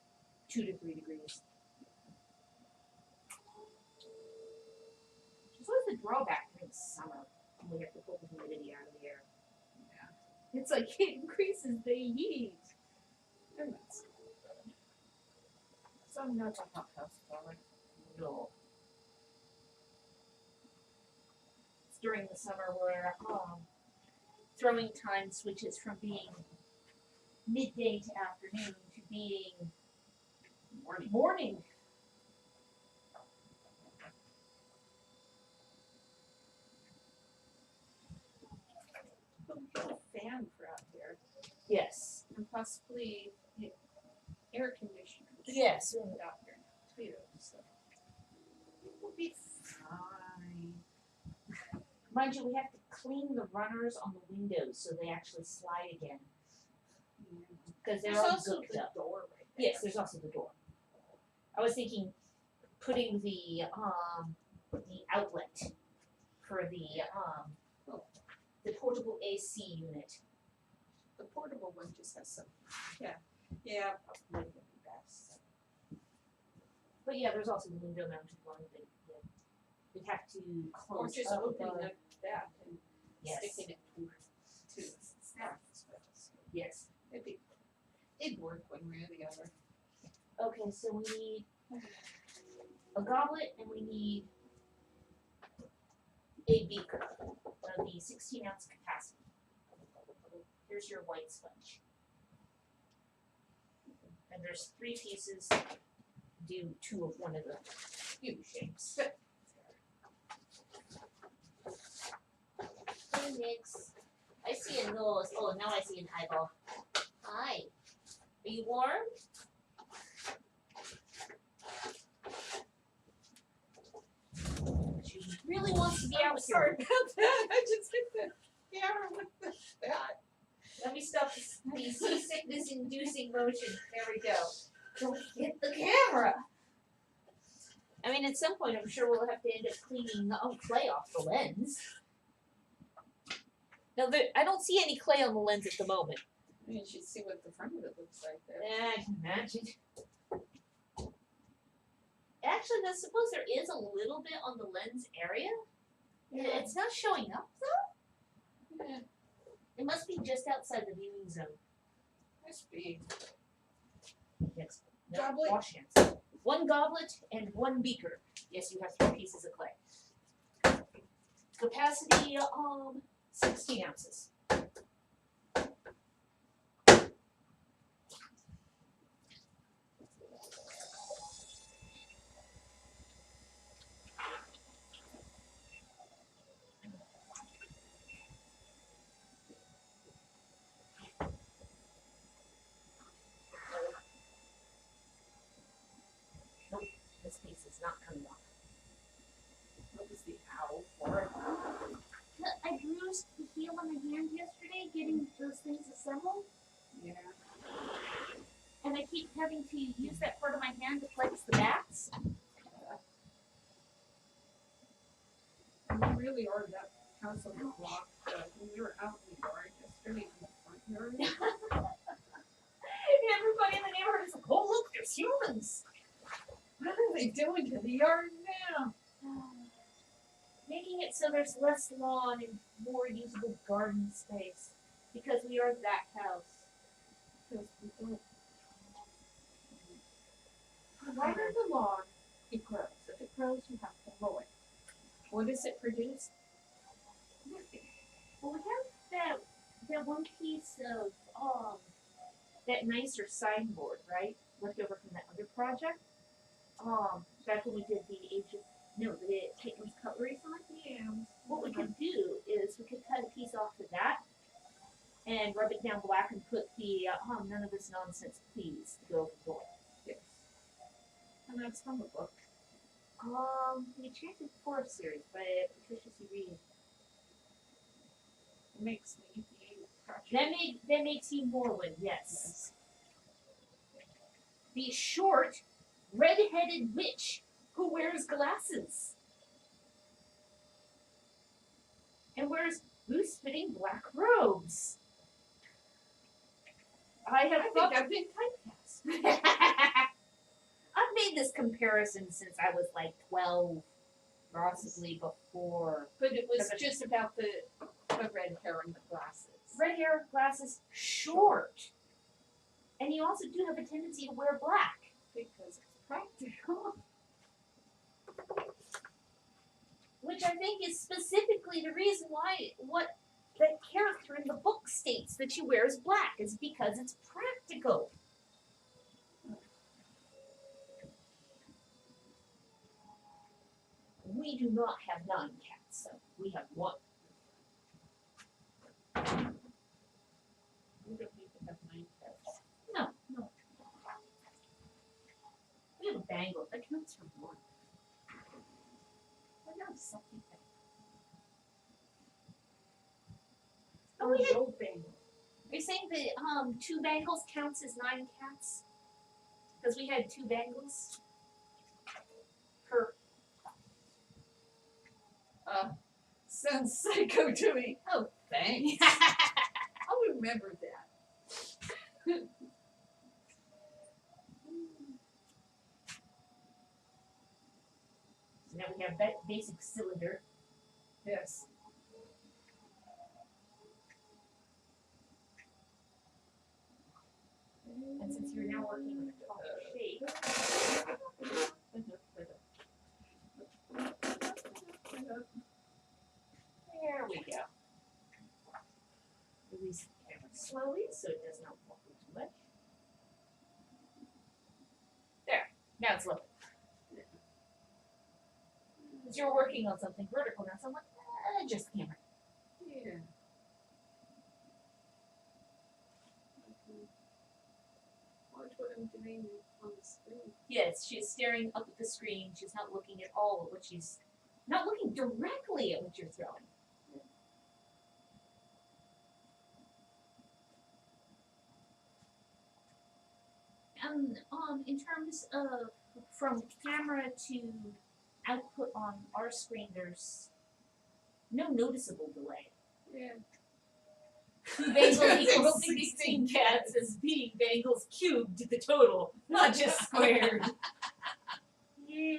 2 to 3 degrees. It's always the drawback during summer when we have to pull the humidity out of the air. Yeah. It's like it increases the heat. And that's good. So I'm not a hot house dog. No. It's during the summer where throwing time switches from being midday to afternoon to being morning. But we have a fan for out here. Yes. And possibly air conditioners. Yes. Out here too. So we'll be fine. Mind you, we have to clean the runners on the windows so they actually slide again. Cause they're There's all also gooked the up. door right there. Yes, there's also the door. I was thinking putting the outlet for the portable AC unit. The portable one just has some, yeah, probably would be best. But yeah, there's also the window mounted one that we'd have to Or close just up opening above. up that and Yes. sticking it to snacks. Yes. It'd work one way or the other. Okay, so we need a goblet and we need a beaker of the 16-ounce capacity. Here's your white sponge. And there's 3 pieces. Do 2 of one of the shapes. Hey, Nix. I see a nose. Oh, now I see an eyeball. Hi. Are you warm? She really wants to be out with Sorry you. about that, I just hit the camera with that. Let me stop the seasickness inducing motion. There we go. Don't hit the camera. I mean, at some point, I'm sure we'll have to end up cleaning clay off the lens. Now, I don't see any clay on the lens at the moment. You should see what the front of it looks like there. I can imagine. Actually, I suppose there is a little bit on the lens area. Yeah. It's not showing up though. Yeah, It must be just outside the viewing zone. must be. Yes. Goblet. Wash hands. 1 goblet and 1 beaker. Yes, you have 3 pieces of clay. Capacity 16 ounces. Nope, this piece is not coming off. What was the owl for? I bruised the heel on my hand yesterday getting those things assembled, Yeah. and I keep having to use that part of my hand to flex the backs. And we really are that house on the block, when we were out in the yard yesterday in the front yard. Everybody in the neighborhood is like, oh look, there's humans. What are they doing to the yard now? Making it so there's less lawn and more usable garden space. Because we are that house. Because we don't. Water the lawn, it grows. If it grows, you have to mow it. What does it produce? Nothing. Well, we have that one piece of that nicer signboard, right? Left over from that other project. Back when we did the Caitlin's cutlery sign. Yeah. What we could do is we could cut a piece off of that and rub it down black and put the none of this nonsense please to go over the door. Yes. And that's from a book. The Enchanted Forest series by Patricia C. Reed. It makes me eat That makes you Morwen, yes. The short, red-headed witch who wears glasses. And wears loose-fitting black robes. I have I thought think I've been typecast. I've made this comparison since I was like 12, possibly before. But it was just about the red hair and the glasses. Red hair, glasses, short. And you also do have a tendency to wear black. Because it's practical. Which I think is specifically the reason why what that character in the book states that she wears black is because it's practical. We do not have 9 cats, so we have 1. We don't need to have 9 cats. No. We have a Bengal that counts for 1. But not something. Oh, we had old Bengal. Are you saying that 2 Bengals counts as 9 cats? Because we had 2 Bengals. Per. Sounds psycho to me. Oh, thanks. I'll remember that. So now we have basic cylinder. Yes. And since you're now working on a taller shape, there we go. Release the camera slowly so it does not wobble too much. There. Now it's level. Because you're working on something vertical now, so I'm like, just the camera. Yeah. Watch what I'm doing on the screen. Yes, she's staring up at the screen. She's not looking at all at what she's not looking directly at what you're throwing. In terms of from camera to output on our screen, there's no noticeable delay. Yeah. 2 Bengals equals 16 cats as being Bengals cubed the total, not just squared. Yeah.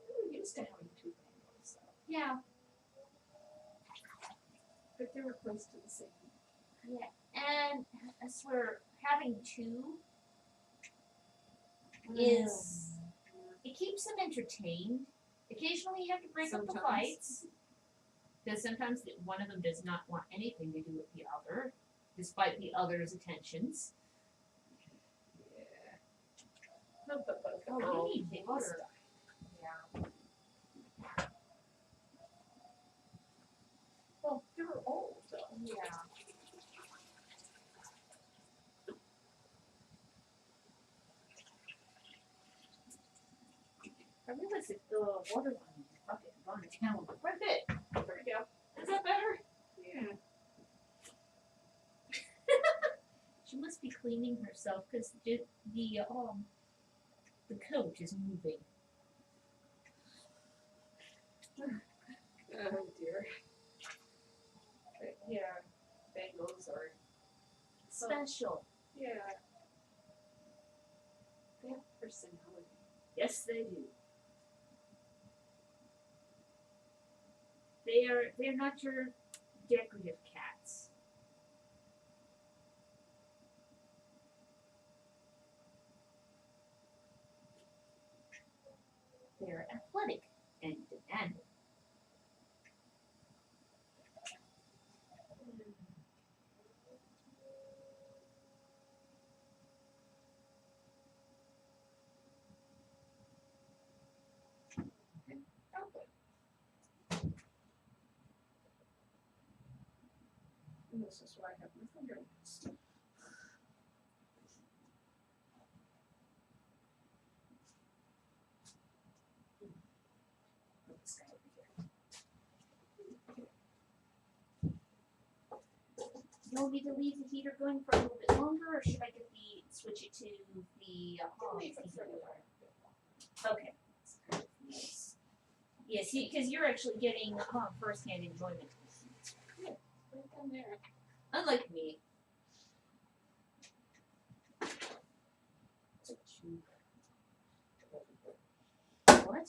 We're used to having 2 Bengals, so. Yeah. But they were close to the same. Yeah. And as we're having 2 is it keeps them entertained. Occasionally you have to break up the Sometimes. fights. Because sometimes one of them does not want anything to do with the other, despite the other's attentions. Yeah. Oh, you need water. Yeah. Well, they were old, though. Yeah. I realize that the water line in the bucket has gone down quite a bit. There we go. Is that better? Yeah. She must be cleaning herself because the coat is moving. Oh dear. But yeah, Bengals are Special. yeah. They have personality. Yes, they do. They're not your decorative cats. They're athletic and demanding. And this is why I have my finger in this. Put this guy over here. You want me to leave the heater going for a little bit longer, or should I switch it to the Leave it for a heater? while. Okay. Yes, because you're actually getting first-hand enjoyment. Right down there. Unlike me. What?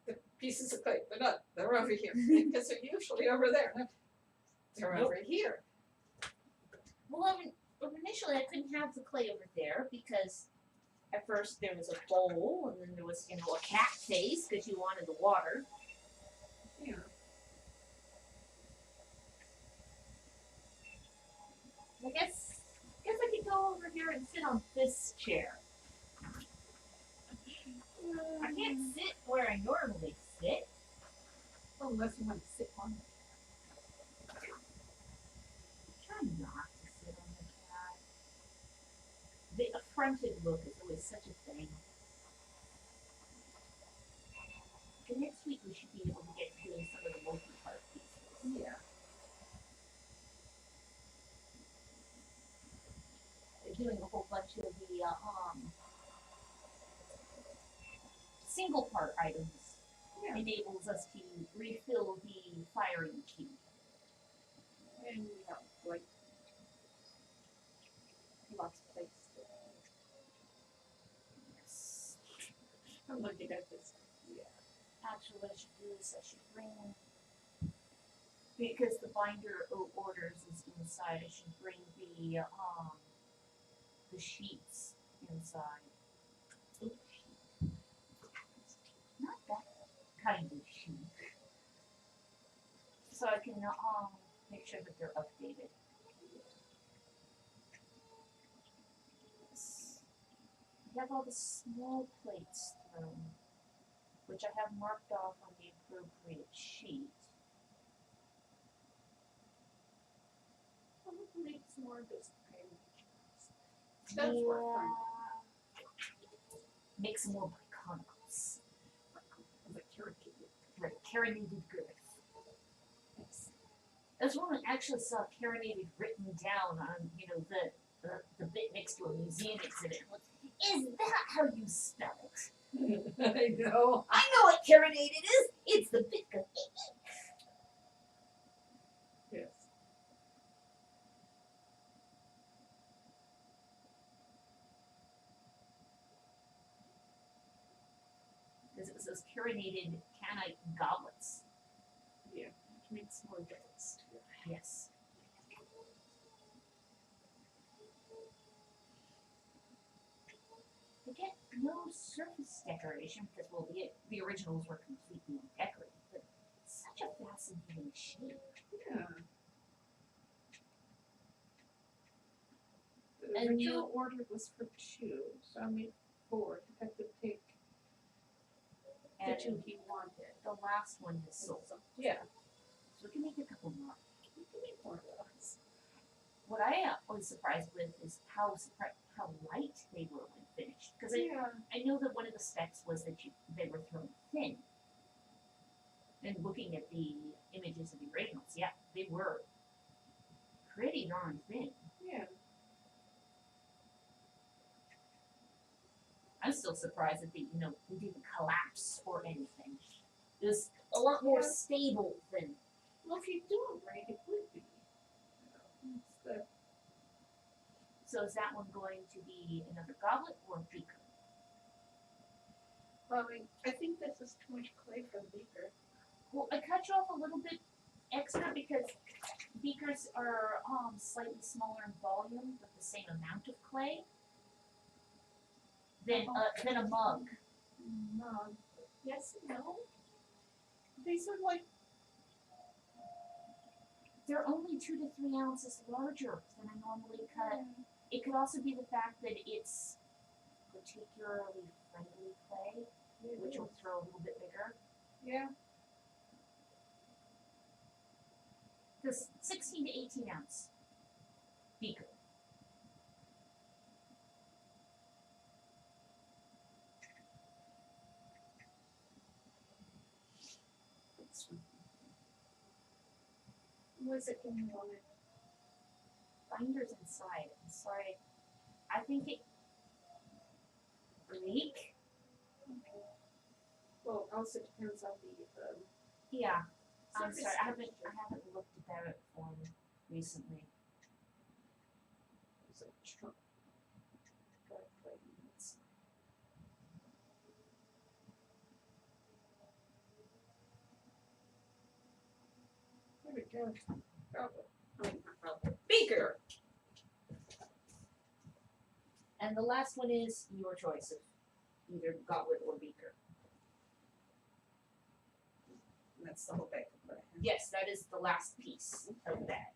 The pieces of clay, they're over here. Because they're usually over there. No, they're Nope. over here. Well, initially I couldn't have the clay over there because at first there was a bowl and then there was, a cat face because you wanted the water. Yeah. I guess I could go over here and sit on this chair. I can't sit where I normally sit. Well, unless you want to sit on it. Try not to sit on the cat. The affronted look is always such a thing. The next week we should be able to get to doing some of the multi-part pieces. Yeah. single part items Yeah. enables us to refill the firing key. And we have like lots of places to Yes. I'm looking at this. Yeah. Actually, what I should do is I should bring, because the binder orders is inside, I should bring the sheets inside. Oops. Not that kind of sheet. So I can make sure that they're updated. I have all the small plates thrown, which I have marked off on the appropriate sheet. Probably it's more just page. That's more fun. Make some more briconicals. The carrot cake. Right, carinated girth. Yes. That's when I actually saw carinated written down on, the bit next to a museum exhibit. I'm like, is that how you spell it? I know. I know what carinated is. It's the bit. Yes. Because it was those carinated canite goblets. Yeah. Which makes more jokes. Yes. They get no surface decoration because, well, the originals were completely undecorated, but it's such a fascinating shape. Yeah. The And original order was for 2, so I made 4. I had to pick the And 2 he wanted. the last one is sold. Yeah. So we can make a couple more. You can make more of those. What I was surprised with is how light they were when finished. Because Yeah. I know that one of the specs was that they were thrown thin. And looking at the images of the originals, yeah, they were pretty darn thin. Yeah. I'm still surprised that they didn't collapse or anything. It was a lot more Yeah. stable than. Well, if you do it right, it would be. It's the So is that one going to be another goblet or beaker? I think this is too much clay for the beaker. Well, I cut you off a little bit extra because beakers are slightly smaller in volume but the same amount of clay than a mug. No. Yes and no. These are like They're only 2 to 3 ounces larger than I normally cut. It could also be the fact that it's particularly friendly clay, which will throw a little bit bigger. Yeah. This 16 to 18 ounce beaker. What is it when you want it? Binders inside. I'm sorry. I think it leak. Okay. Well, also depends on the Yeah. I'm surface sorry. I haven't texture. looked at that one recently. It's a strong dry clay units. There we go. Beaker. And the last one is your choice of either goblet or beaker. That's the whole bag of clay. Yes, that is the last piece of the bag.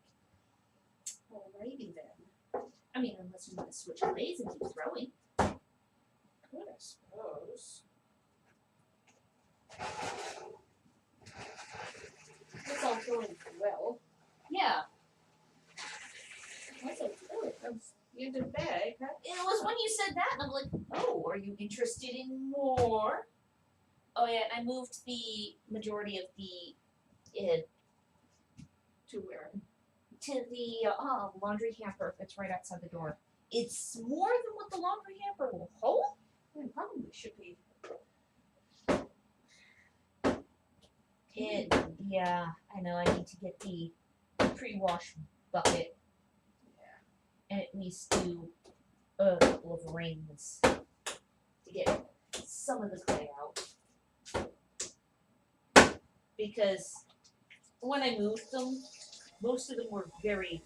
Alrighty then. I mean, unless you want to switch clays and keep throwing. Good, I suppose. It's all going well. Yeah. That's good. That's the end of the bag, huh? It was when you said that, and I'm like, oh, are you interested in more? Oh yeah, and I moved the majority of the To where? to the laundry hamper that's right outside the door. It's more than what the laundry hamper will hold. It probably should be Yeah, I know. I need to get the pre-wash bucket and at least do a couple of rings to get some of the clay out. Because when I moved them, most of them were very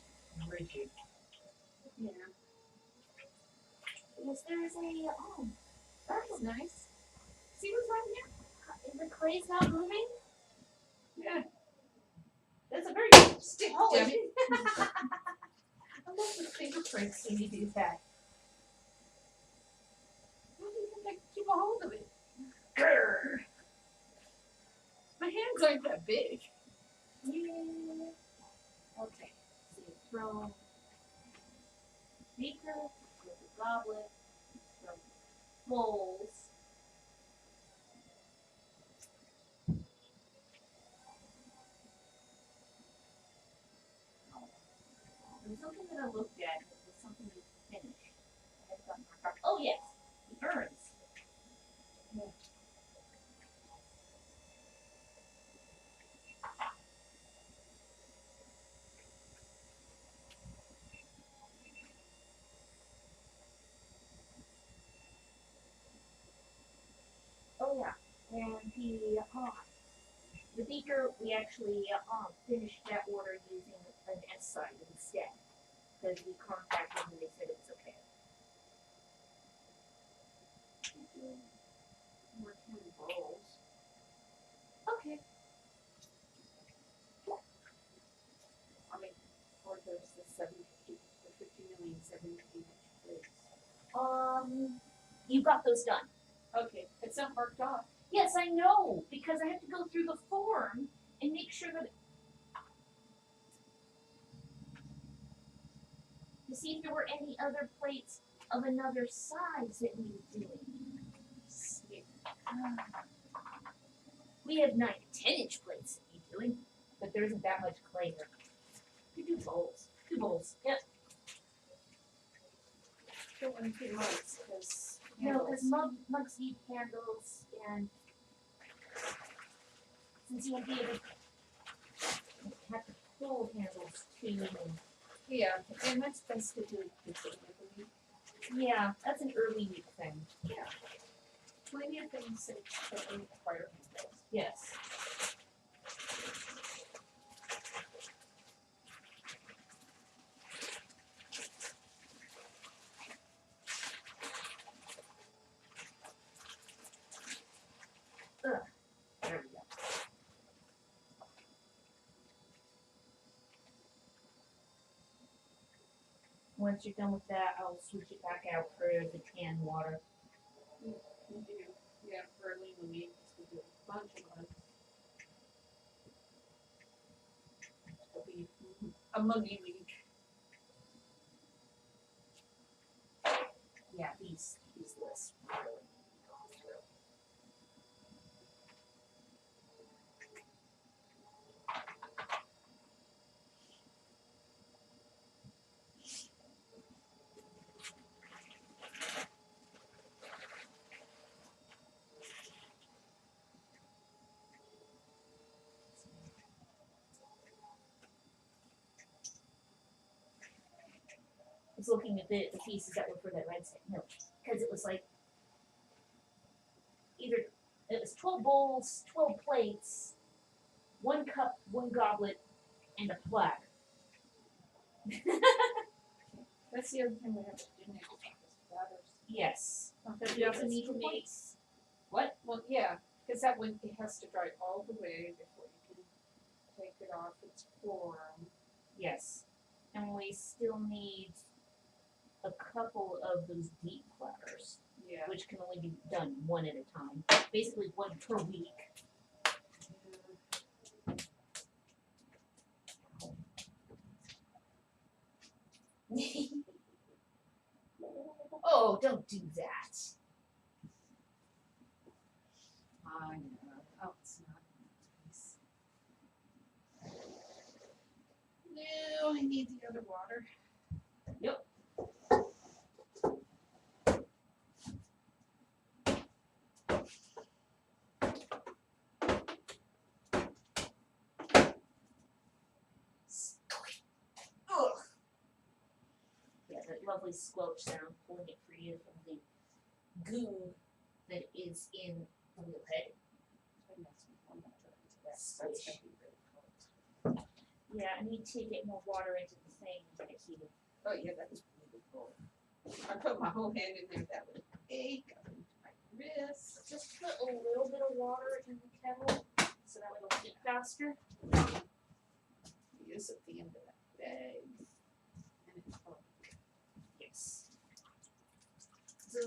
rigid. Yeah. Yes, there is a That's nice. See what's right here? the clay's not moving. Yeah. That's a very good Stick Oh, them. I love the fingerprints when you do that. How do you think I can keep a hold of it? Grr. My hands aren't that big. Yeah. Okay. So you throw beaker with a goblet, throw bowls. There was something that I looked at that was something to finish. I had gotten my card. Oh yes, the urns. Oh yeah, and the beaker we actually finished that order using an S side instead because we contacted them and they said it was okay. More 10 bowls. Okay. I mean, or there's the 50 million 7 inch plates. You got those done. Okay, it's not marked off. Yes, I know, because I have to go through the form and make sure that to see if there were any other plates of another size that needed doing. We have 9 to 10 inch plates that need doing, but there isn't that much clay here. You do bowls. 2 bowls. Yep. Don't want to do mugs because No, because mugs need handles, and since you won't be able to have to pull handles too. And yeah, and that's best to do it before the week. yeah, that's an early week thing. Yeah. Plenty of things that require handles. Yes. There we go. Once you're done with that, I'll switch it back out for the canned water. We do, yeah, early in the week, we do a bunch of mugs. It'll be a muggy week. Yeah, these lists really need to go through. I was looking at the pieces that were for that red stick milk because it was like either it was 12 bowls, 12 plates, 1 cup, 1 goblet, and a platter. That's the other thing we have to do next week is platters. Yes. Because We also need to make what? Well, yeah, because that one, it has to dry all the way before you can take it off its form. Yes. And we still need a couple of those deep platters, Yeah. which can only be done 1 at a time. Basically 1 per week. Oh, don't do that. I know. Oh, it's not nice. No, I need the other water. Yep. that lovely squelch sound, pulling it free from the goo that is in the wheelhead. That's gonna be really cold. Yeah, I need to get more water into the thing and get it heated. Oh, yeah, that was really cold. I put my whole hand in there, that would ache, up into my wrist. Just put a little bit of water in the kettle so that way it'll heat faster. Use at the end of that bag. And it's cold. Yes. So,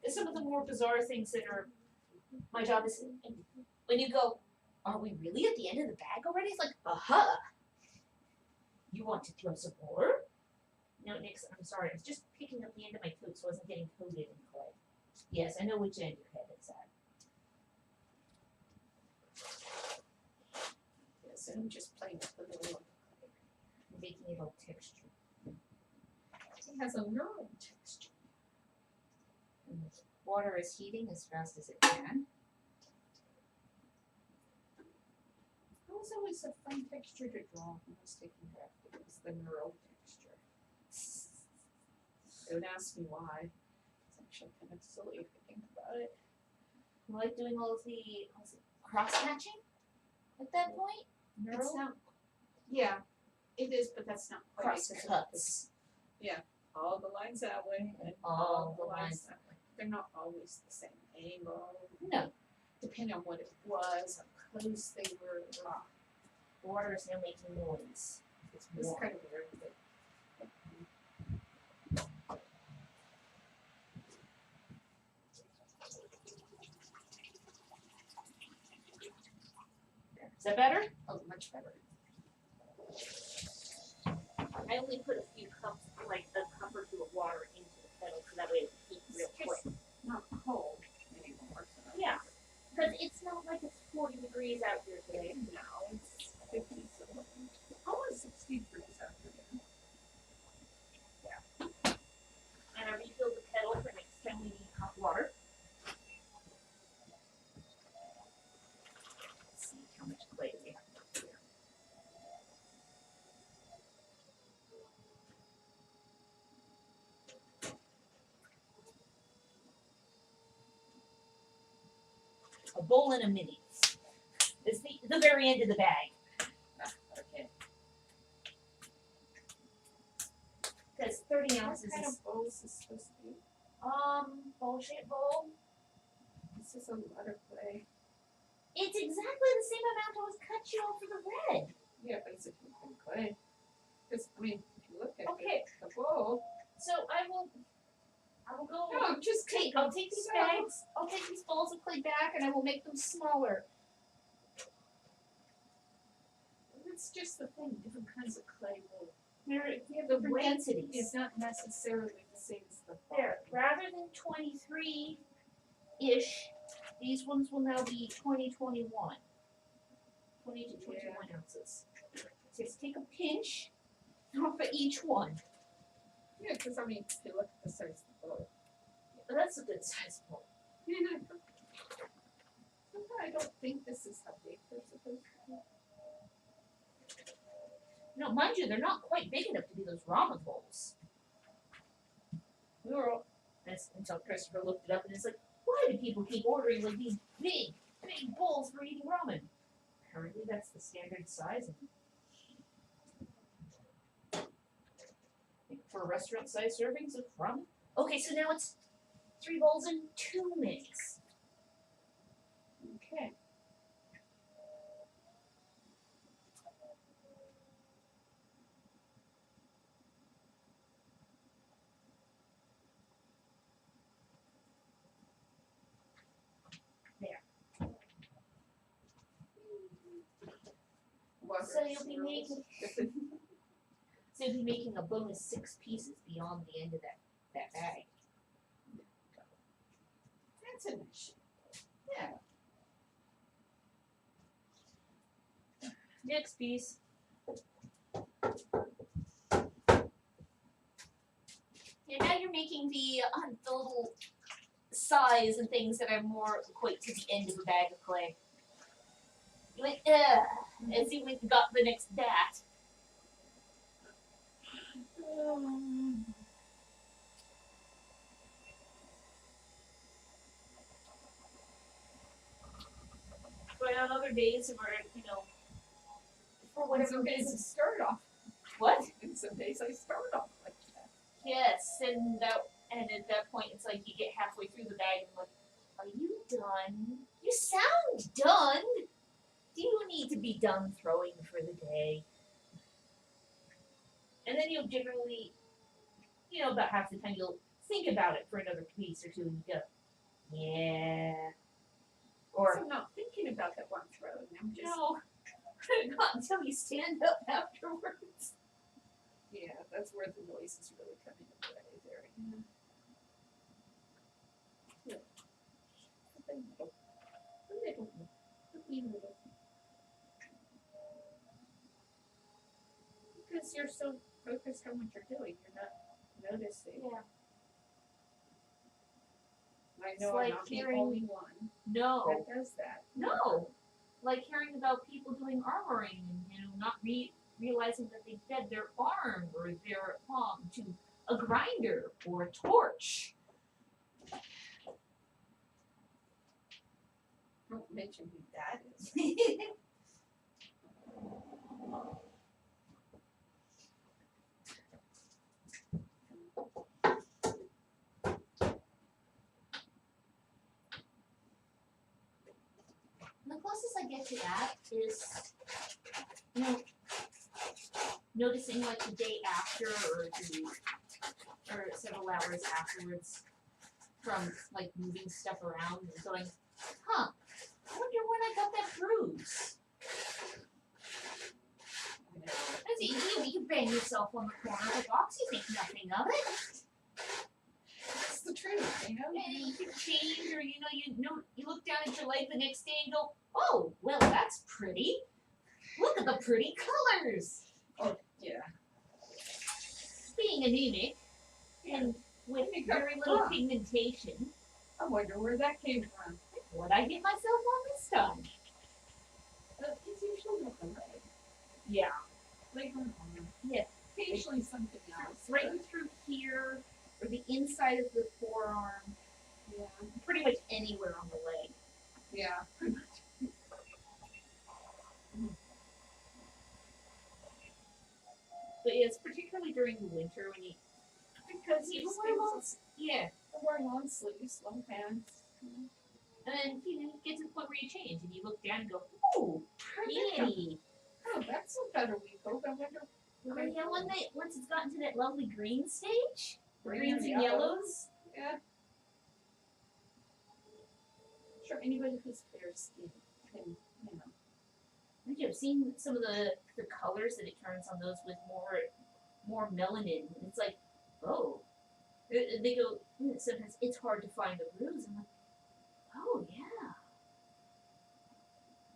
some of the more bizarre things that are my job is when you go, are we really at the end of the bag already? It's like, aha. You want to throw some more? No, Nix, I'm sorry. I was just picking up the end of my coat so I wasn't getting coated in clay. Yes, I know which end your head is at. Yes, and I'm just playing with the little Making it all texture. It has a neural texture. And the water is heating as fast as it can. It was always a fun texture to draw when I was taking graph. It was the neural texture. Don't ask me why. It's actually kind of silly if you think about it. I like doing all of the cross-hatching at that point. It's not, yeah, it is, but that's not quite Cross because of cuts. all the lines that way and All all the the lines lines. that way. They're not always the same angle. No. Depending on what it was, how close they were. The water is now making noise. It's It's warm. kind of weird, but. Is that better? Oh, much better. I only put a few cups, like a cup or two of water into the kettle so that way it heats real It's quick. not cold anymore. So. Yeah, because it's not like it's 40 degrees out here today. No, it's 50 something. Almost 60 degrees out here. And I refilled the kettle for next time we need hot water. Let's see how much clay we have here. A bowl and a mini. It's the very end of the bag. Okay. Because 30 What ounces kind is, of bowl is this supposed to be? bullshit bowl. This is a lot of clay. It's exactly the same amount I was cut you off for the red. Yeah, but it's a different clay. Because, I mean, if you look at Okay. the bowl. So I will go. No, just I'll take these bags. I'll take these balls of clay back, and I will make them smaller. That's just the thing. Different kinds of clay will. They have The different weight densities. is not necessarily the same as the There, rather than 23-ish, these ones will now be 20 to 21 ounces. Just take a pinch off of each one. Yeah, because I mean, if you look at the size of the bowl. But that's a good size bowl. I don't think this is how big they're supposed to be. No, mind you, they're not quite big enough to be those ramen bowls. We were all, until Christopher looked it up and it's like, why do people keep ordering like these big bowls for eating ramen? Apparently that's the standard size. For restaurant size servings of ramen. Okay, so now it's 3 bowls and 2 minis. Okay. So you'll be making so you'll be making a bonus 6 pieces beyond the end of that bag. That's an issue. Yeah. Next piece. Yeah, now you're making the little size and things that are more equate to the end of a bag of clay. You're like, as you went and got the next bat. But on other days where, for And whatever some days reason. it started off. What? And some days I start off like that. Yes, and at that point it's like you get halfway through the bag and like, are you done? You sound done. Do you need to be done throwing for the day? And then you'll generally, about half the time you'll think about it for another piece or two and you go, yeah. Or So I'm not thinking about that one throw, and I'm just no, not until you stand up afterwards. yeah, that's where the noises really come into play there. Yeah. The wee little. Because you're so focused on what you're doing, you're not noticing. Yeah. I It's know I'm like not the hearing- only one No. that does that. No. Like hearing about people doing armoring and not realizing that they fed their arm or their palm to a grinder or a torch. Don't mention who that is. The closest I get to that is, noticing like the day after or several hours afterwards from like moving stuff around and going, huh, I wonder when I got that bruise. That's easy. You bang yourself on the corner of the box, you think nothing of it. That's the truth, you know? And you can change, or you look down at your leg the next day and go, oh, well, that's pretty. Look at the pretty colors. Oh, yeah. Being anemic and with And you go, very little huh. pigmentation, I wonder where that came from. what I get myself on this time? It's usually not the leg. Yeah, Leg or arm. Yeah. Occasionally something else. right through here, or the inside of the forearm, Yeah. pretty much anywhere on the leg. Yeah. But yeah, it's particularly during the winter when you, Because you you wear long, yeah, wear long sleeves, long pants. and then you get to the point where you change and you look down and go, ooh, pretty. Oh, that's a better week. I wonder. Oh yeah, once it's gotten to that lovely green stage, Green greens and and yellows. Yeah. Sure, anybody who's fair skinned can, I think I've seen some of the colors that it turns on those with more melanin. And it's like, oh. They go, sometimes it's hard to find the bruise. I'm like, oh yeah.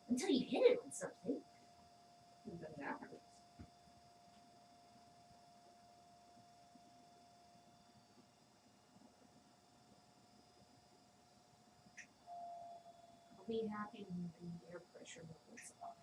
Until you hit it on something. and then that hurts. I'll be happy when the air pressure levels up.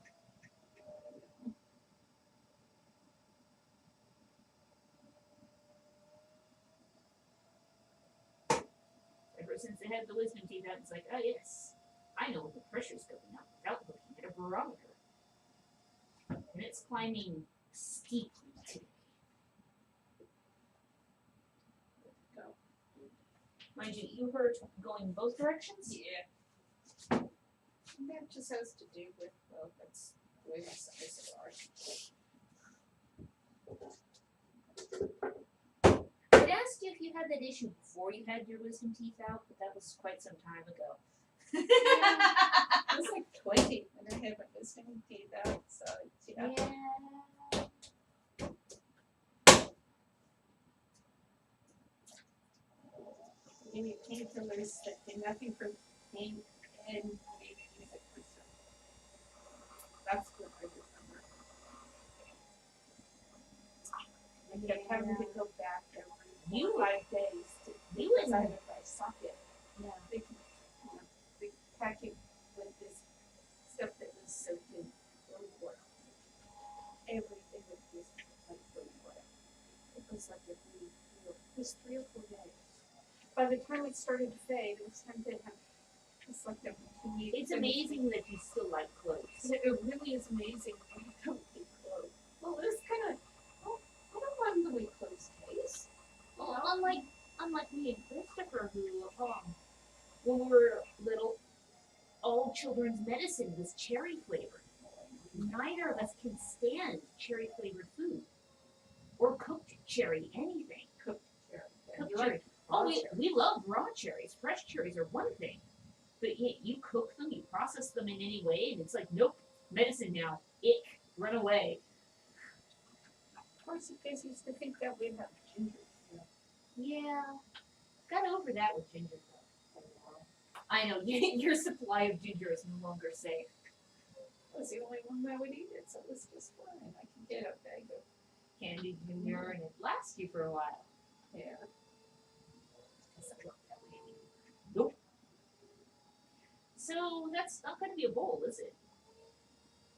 Ever since they had the wisdom teeth out, it's like, oh yes, I know the pressure's going up without looking at a barometer. And it's climbing steeply today. Go. Mind you, you heard going both directions? Yeah. And that just has to do with, well, that's the way my size are. I'd asked you if you had that issue before you had your wisdom teeth out, but that was quite some time ago. I was like 20 when I had my wisdom teeth out, so yeah. Maybe painkillers that do nothing for pain and maybe music for some. That's what I remember. I kept having to go back every You- 5 days to you because I and- had my socket. Yeah. They packing with this stuff that was soaked in rose oil. Everything was just like rose oil. was like it was 3 or 4 days. By the time it started to fade, it was time to have it's like every 2 weeks. It's amazing that you still like clothes. It really is amazing when you don't get clothes. Well, it's kind of, oh, I don't mind the way clothes taste. Well, unlike me and Christopher, who when we were little, all children's medicine was cherry flavored. Neither of us can stand cherry flavored food or cooked cherry anything. Cooked cherry. Cooked You cherry. like Oh, raw we cherry. love raw cherries. Fresh cherries are one thing, but you cook them, you process them in any way, and it's like nope, medicine now. Ick, run away. Of course, you guys used to think that we'd have ginger. Yeah, got over that with ginger though. I know your supply of ginger is no longer safe. It was the only one I would eat it, so it was just fine. I could get a bag of, Candied ginger, and it lasts you for a while. yeah. Doesn't work that way anymore. Nope. So that's not going to be a bowl, is it?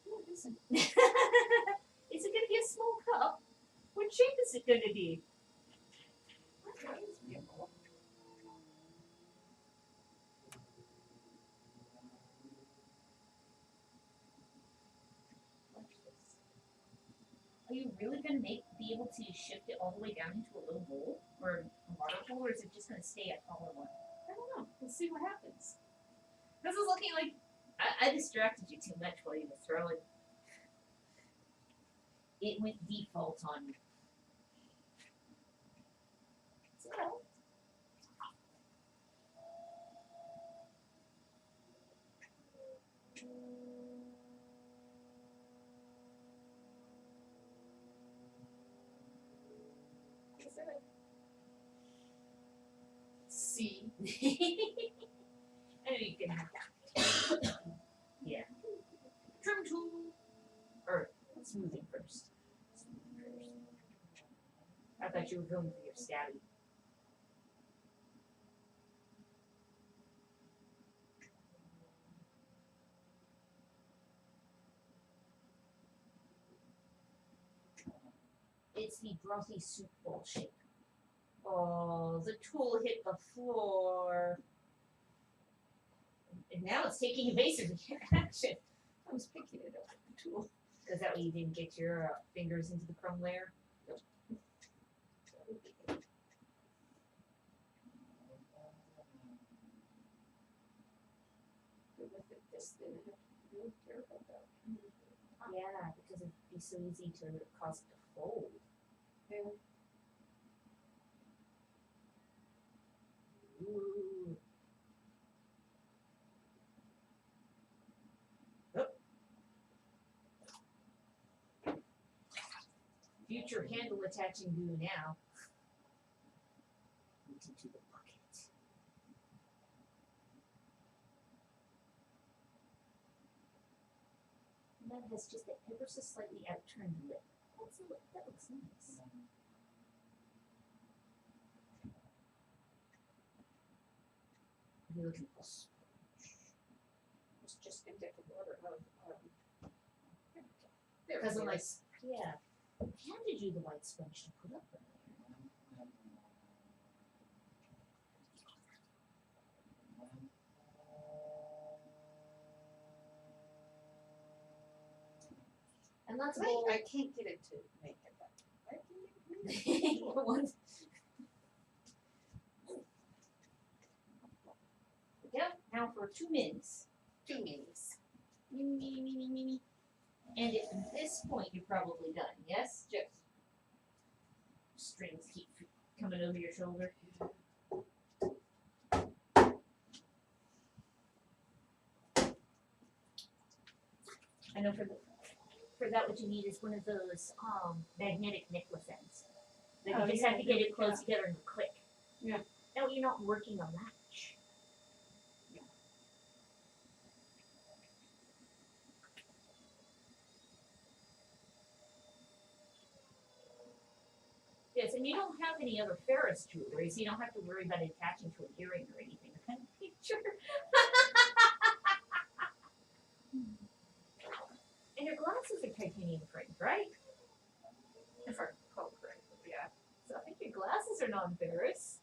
No, it isn't. Is it going to be a small cup? What shape is it going to be? That is beautiful. Watch this. Are you really going to be able to shift it all the way down into a little bowl or a water bowl, or is it just going to stay a taller one? I don't know. We'll see what happens. This is looking like I distracted you too much while you were throwing. It went default on you. So, is it? C. I know you can have that. Yeah. Trim tool. Or smoothing first. Smoothing first. I thought you were going for your stabby. It's the brothy soup bowl shape. Oh, the tool hit the floor. And now it's taking evasive action. I was picking it up with the tool. Is that why you didn't get your fingers into the crumb layer? Good with it, this didn't have to be really careful about. Yeah, because it'd be so easy to cause it to fold. Yeah. Ooh. Oh. Future handle attaching glue now. Into the bucket. And that has just an ever so slightly outturned lip. That's a lip. That looks nice. What are you looking for? It's just to get the water out of the pot. There Because it I'm like, is. yeah, who handed you the white sponge to put up there? And that's all. I can't get it to make it that. I can get it. The ones. Yeah, now for 2 minutes. 2 minis. Me. And at this point, you're probably done, yes? Yes. Strings keep coming over your shoulder. I know for that what you need is one of those magnetic necklace ends. That Oh, you just yeah, have to get it yeah. close together and click. Yeah. No, you're not working a latch. Yes, and you don't have any other Ferris jewelry, so you don't have to worry about attaching to an earring or anything. Kind of picture. And your glasses are titanium framed, right? If I recall correctly, yeah. So your glasses are non-ferrous.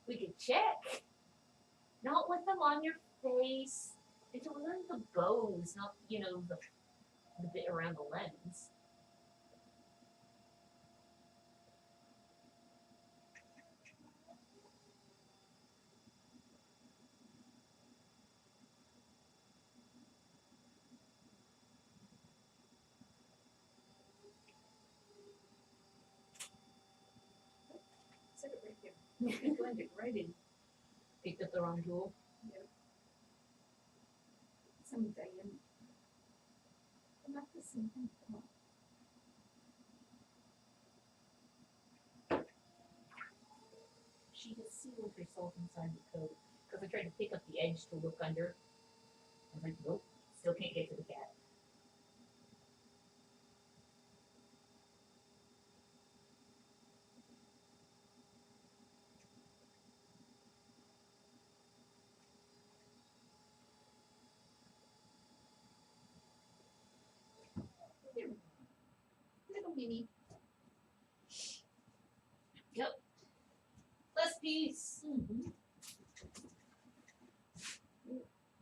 We could check. Not with them on your face. It's around the bows, not, the bit around the lens. Set it right there. You blend it right in. Picked up the wrong tool. Some diameter. Not the same thing. She has sealed herself inside the coat. Because I tried to pick up the edge to look under. I was like, nope, still can't get to the cat. Little mini. Less piece. Mm-hmm.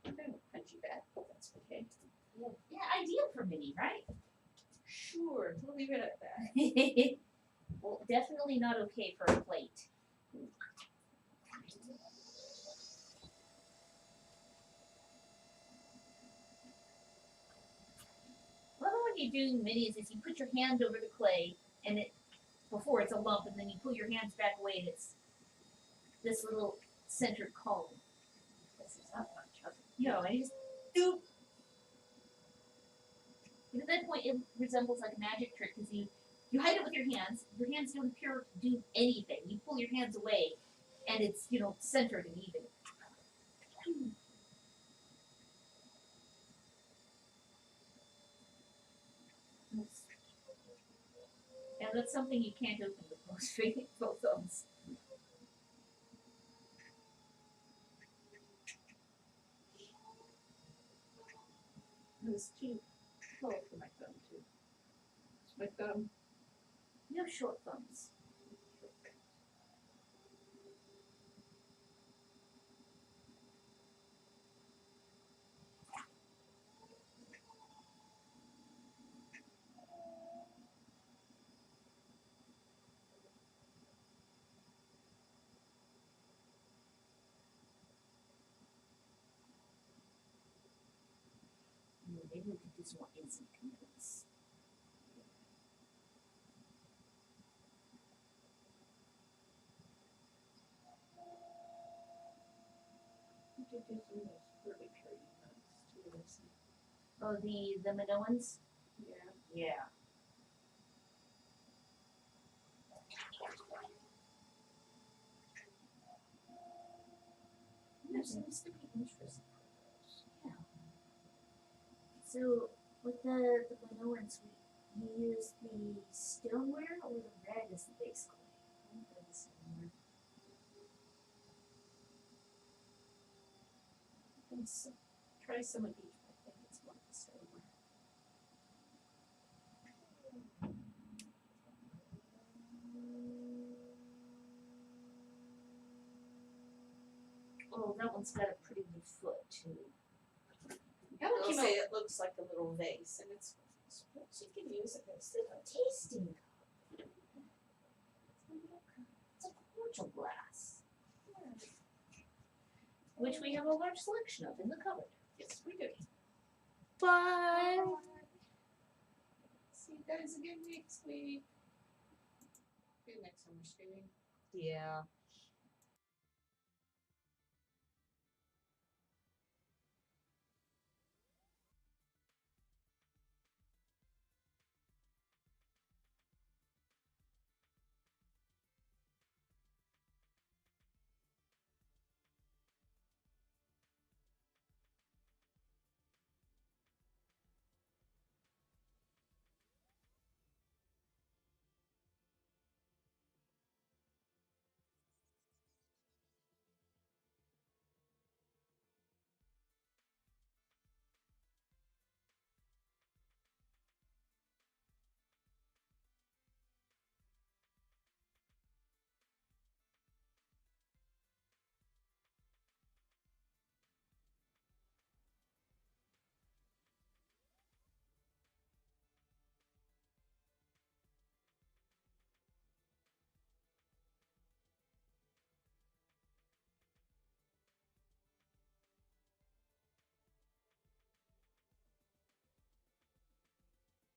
I'm gonna punch you back. That's okay. Yeah, ideal for Minnie, right? Sure, we'll leave it at that. Well, definitely not okay for a plate. Well, what you're doing, minis, is you put your hand over the clay, and before it's a lump, and then you pull your hands back away, and it's this little centered column. This is not much. And you just doop. And at that point, it resembles like a magic trick because you hide it with your hands. Your hands don't appear to do anything. You pull your hands away, and it's centered and even. And that's something you can't open with both thumbs. It was too tall for my thumb too. My thumb. You have short thumbs. Maybe we could do some more instant commitments. You could do some of those curly curly nuts too. Let's see. Oh, the Minoans? Yeah. Yeah. There seems to be interest. Yeah. So with the Minoans, we use the stoneware or the red as the base clay? I think they're the stoneware. And so, try some of each. I think it's one the silver. Oh, that one's got a pretty good foot too. They'll They'll say say it looks like a little vase, and it's she can use it as It's a tasting cup. It's a cordial glass, which we have a large selection of in the cupboard. yes, we do. Bye. See you guys again next week. Okay, next time we're streaming. Yeah.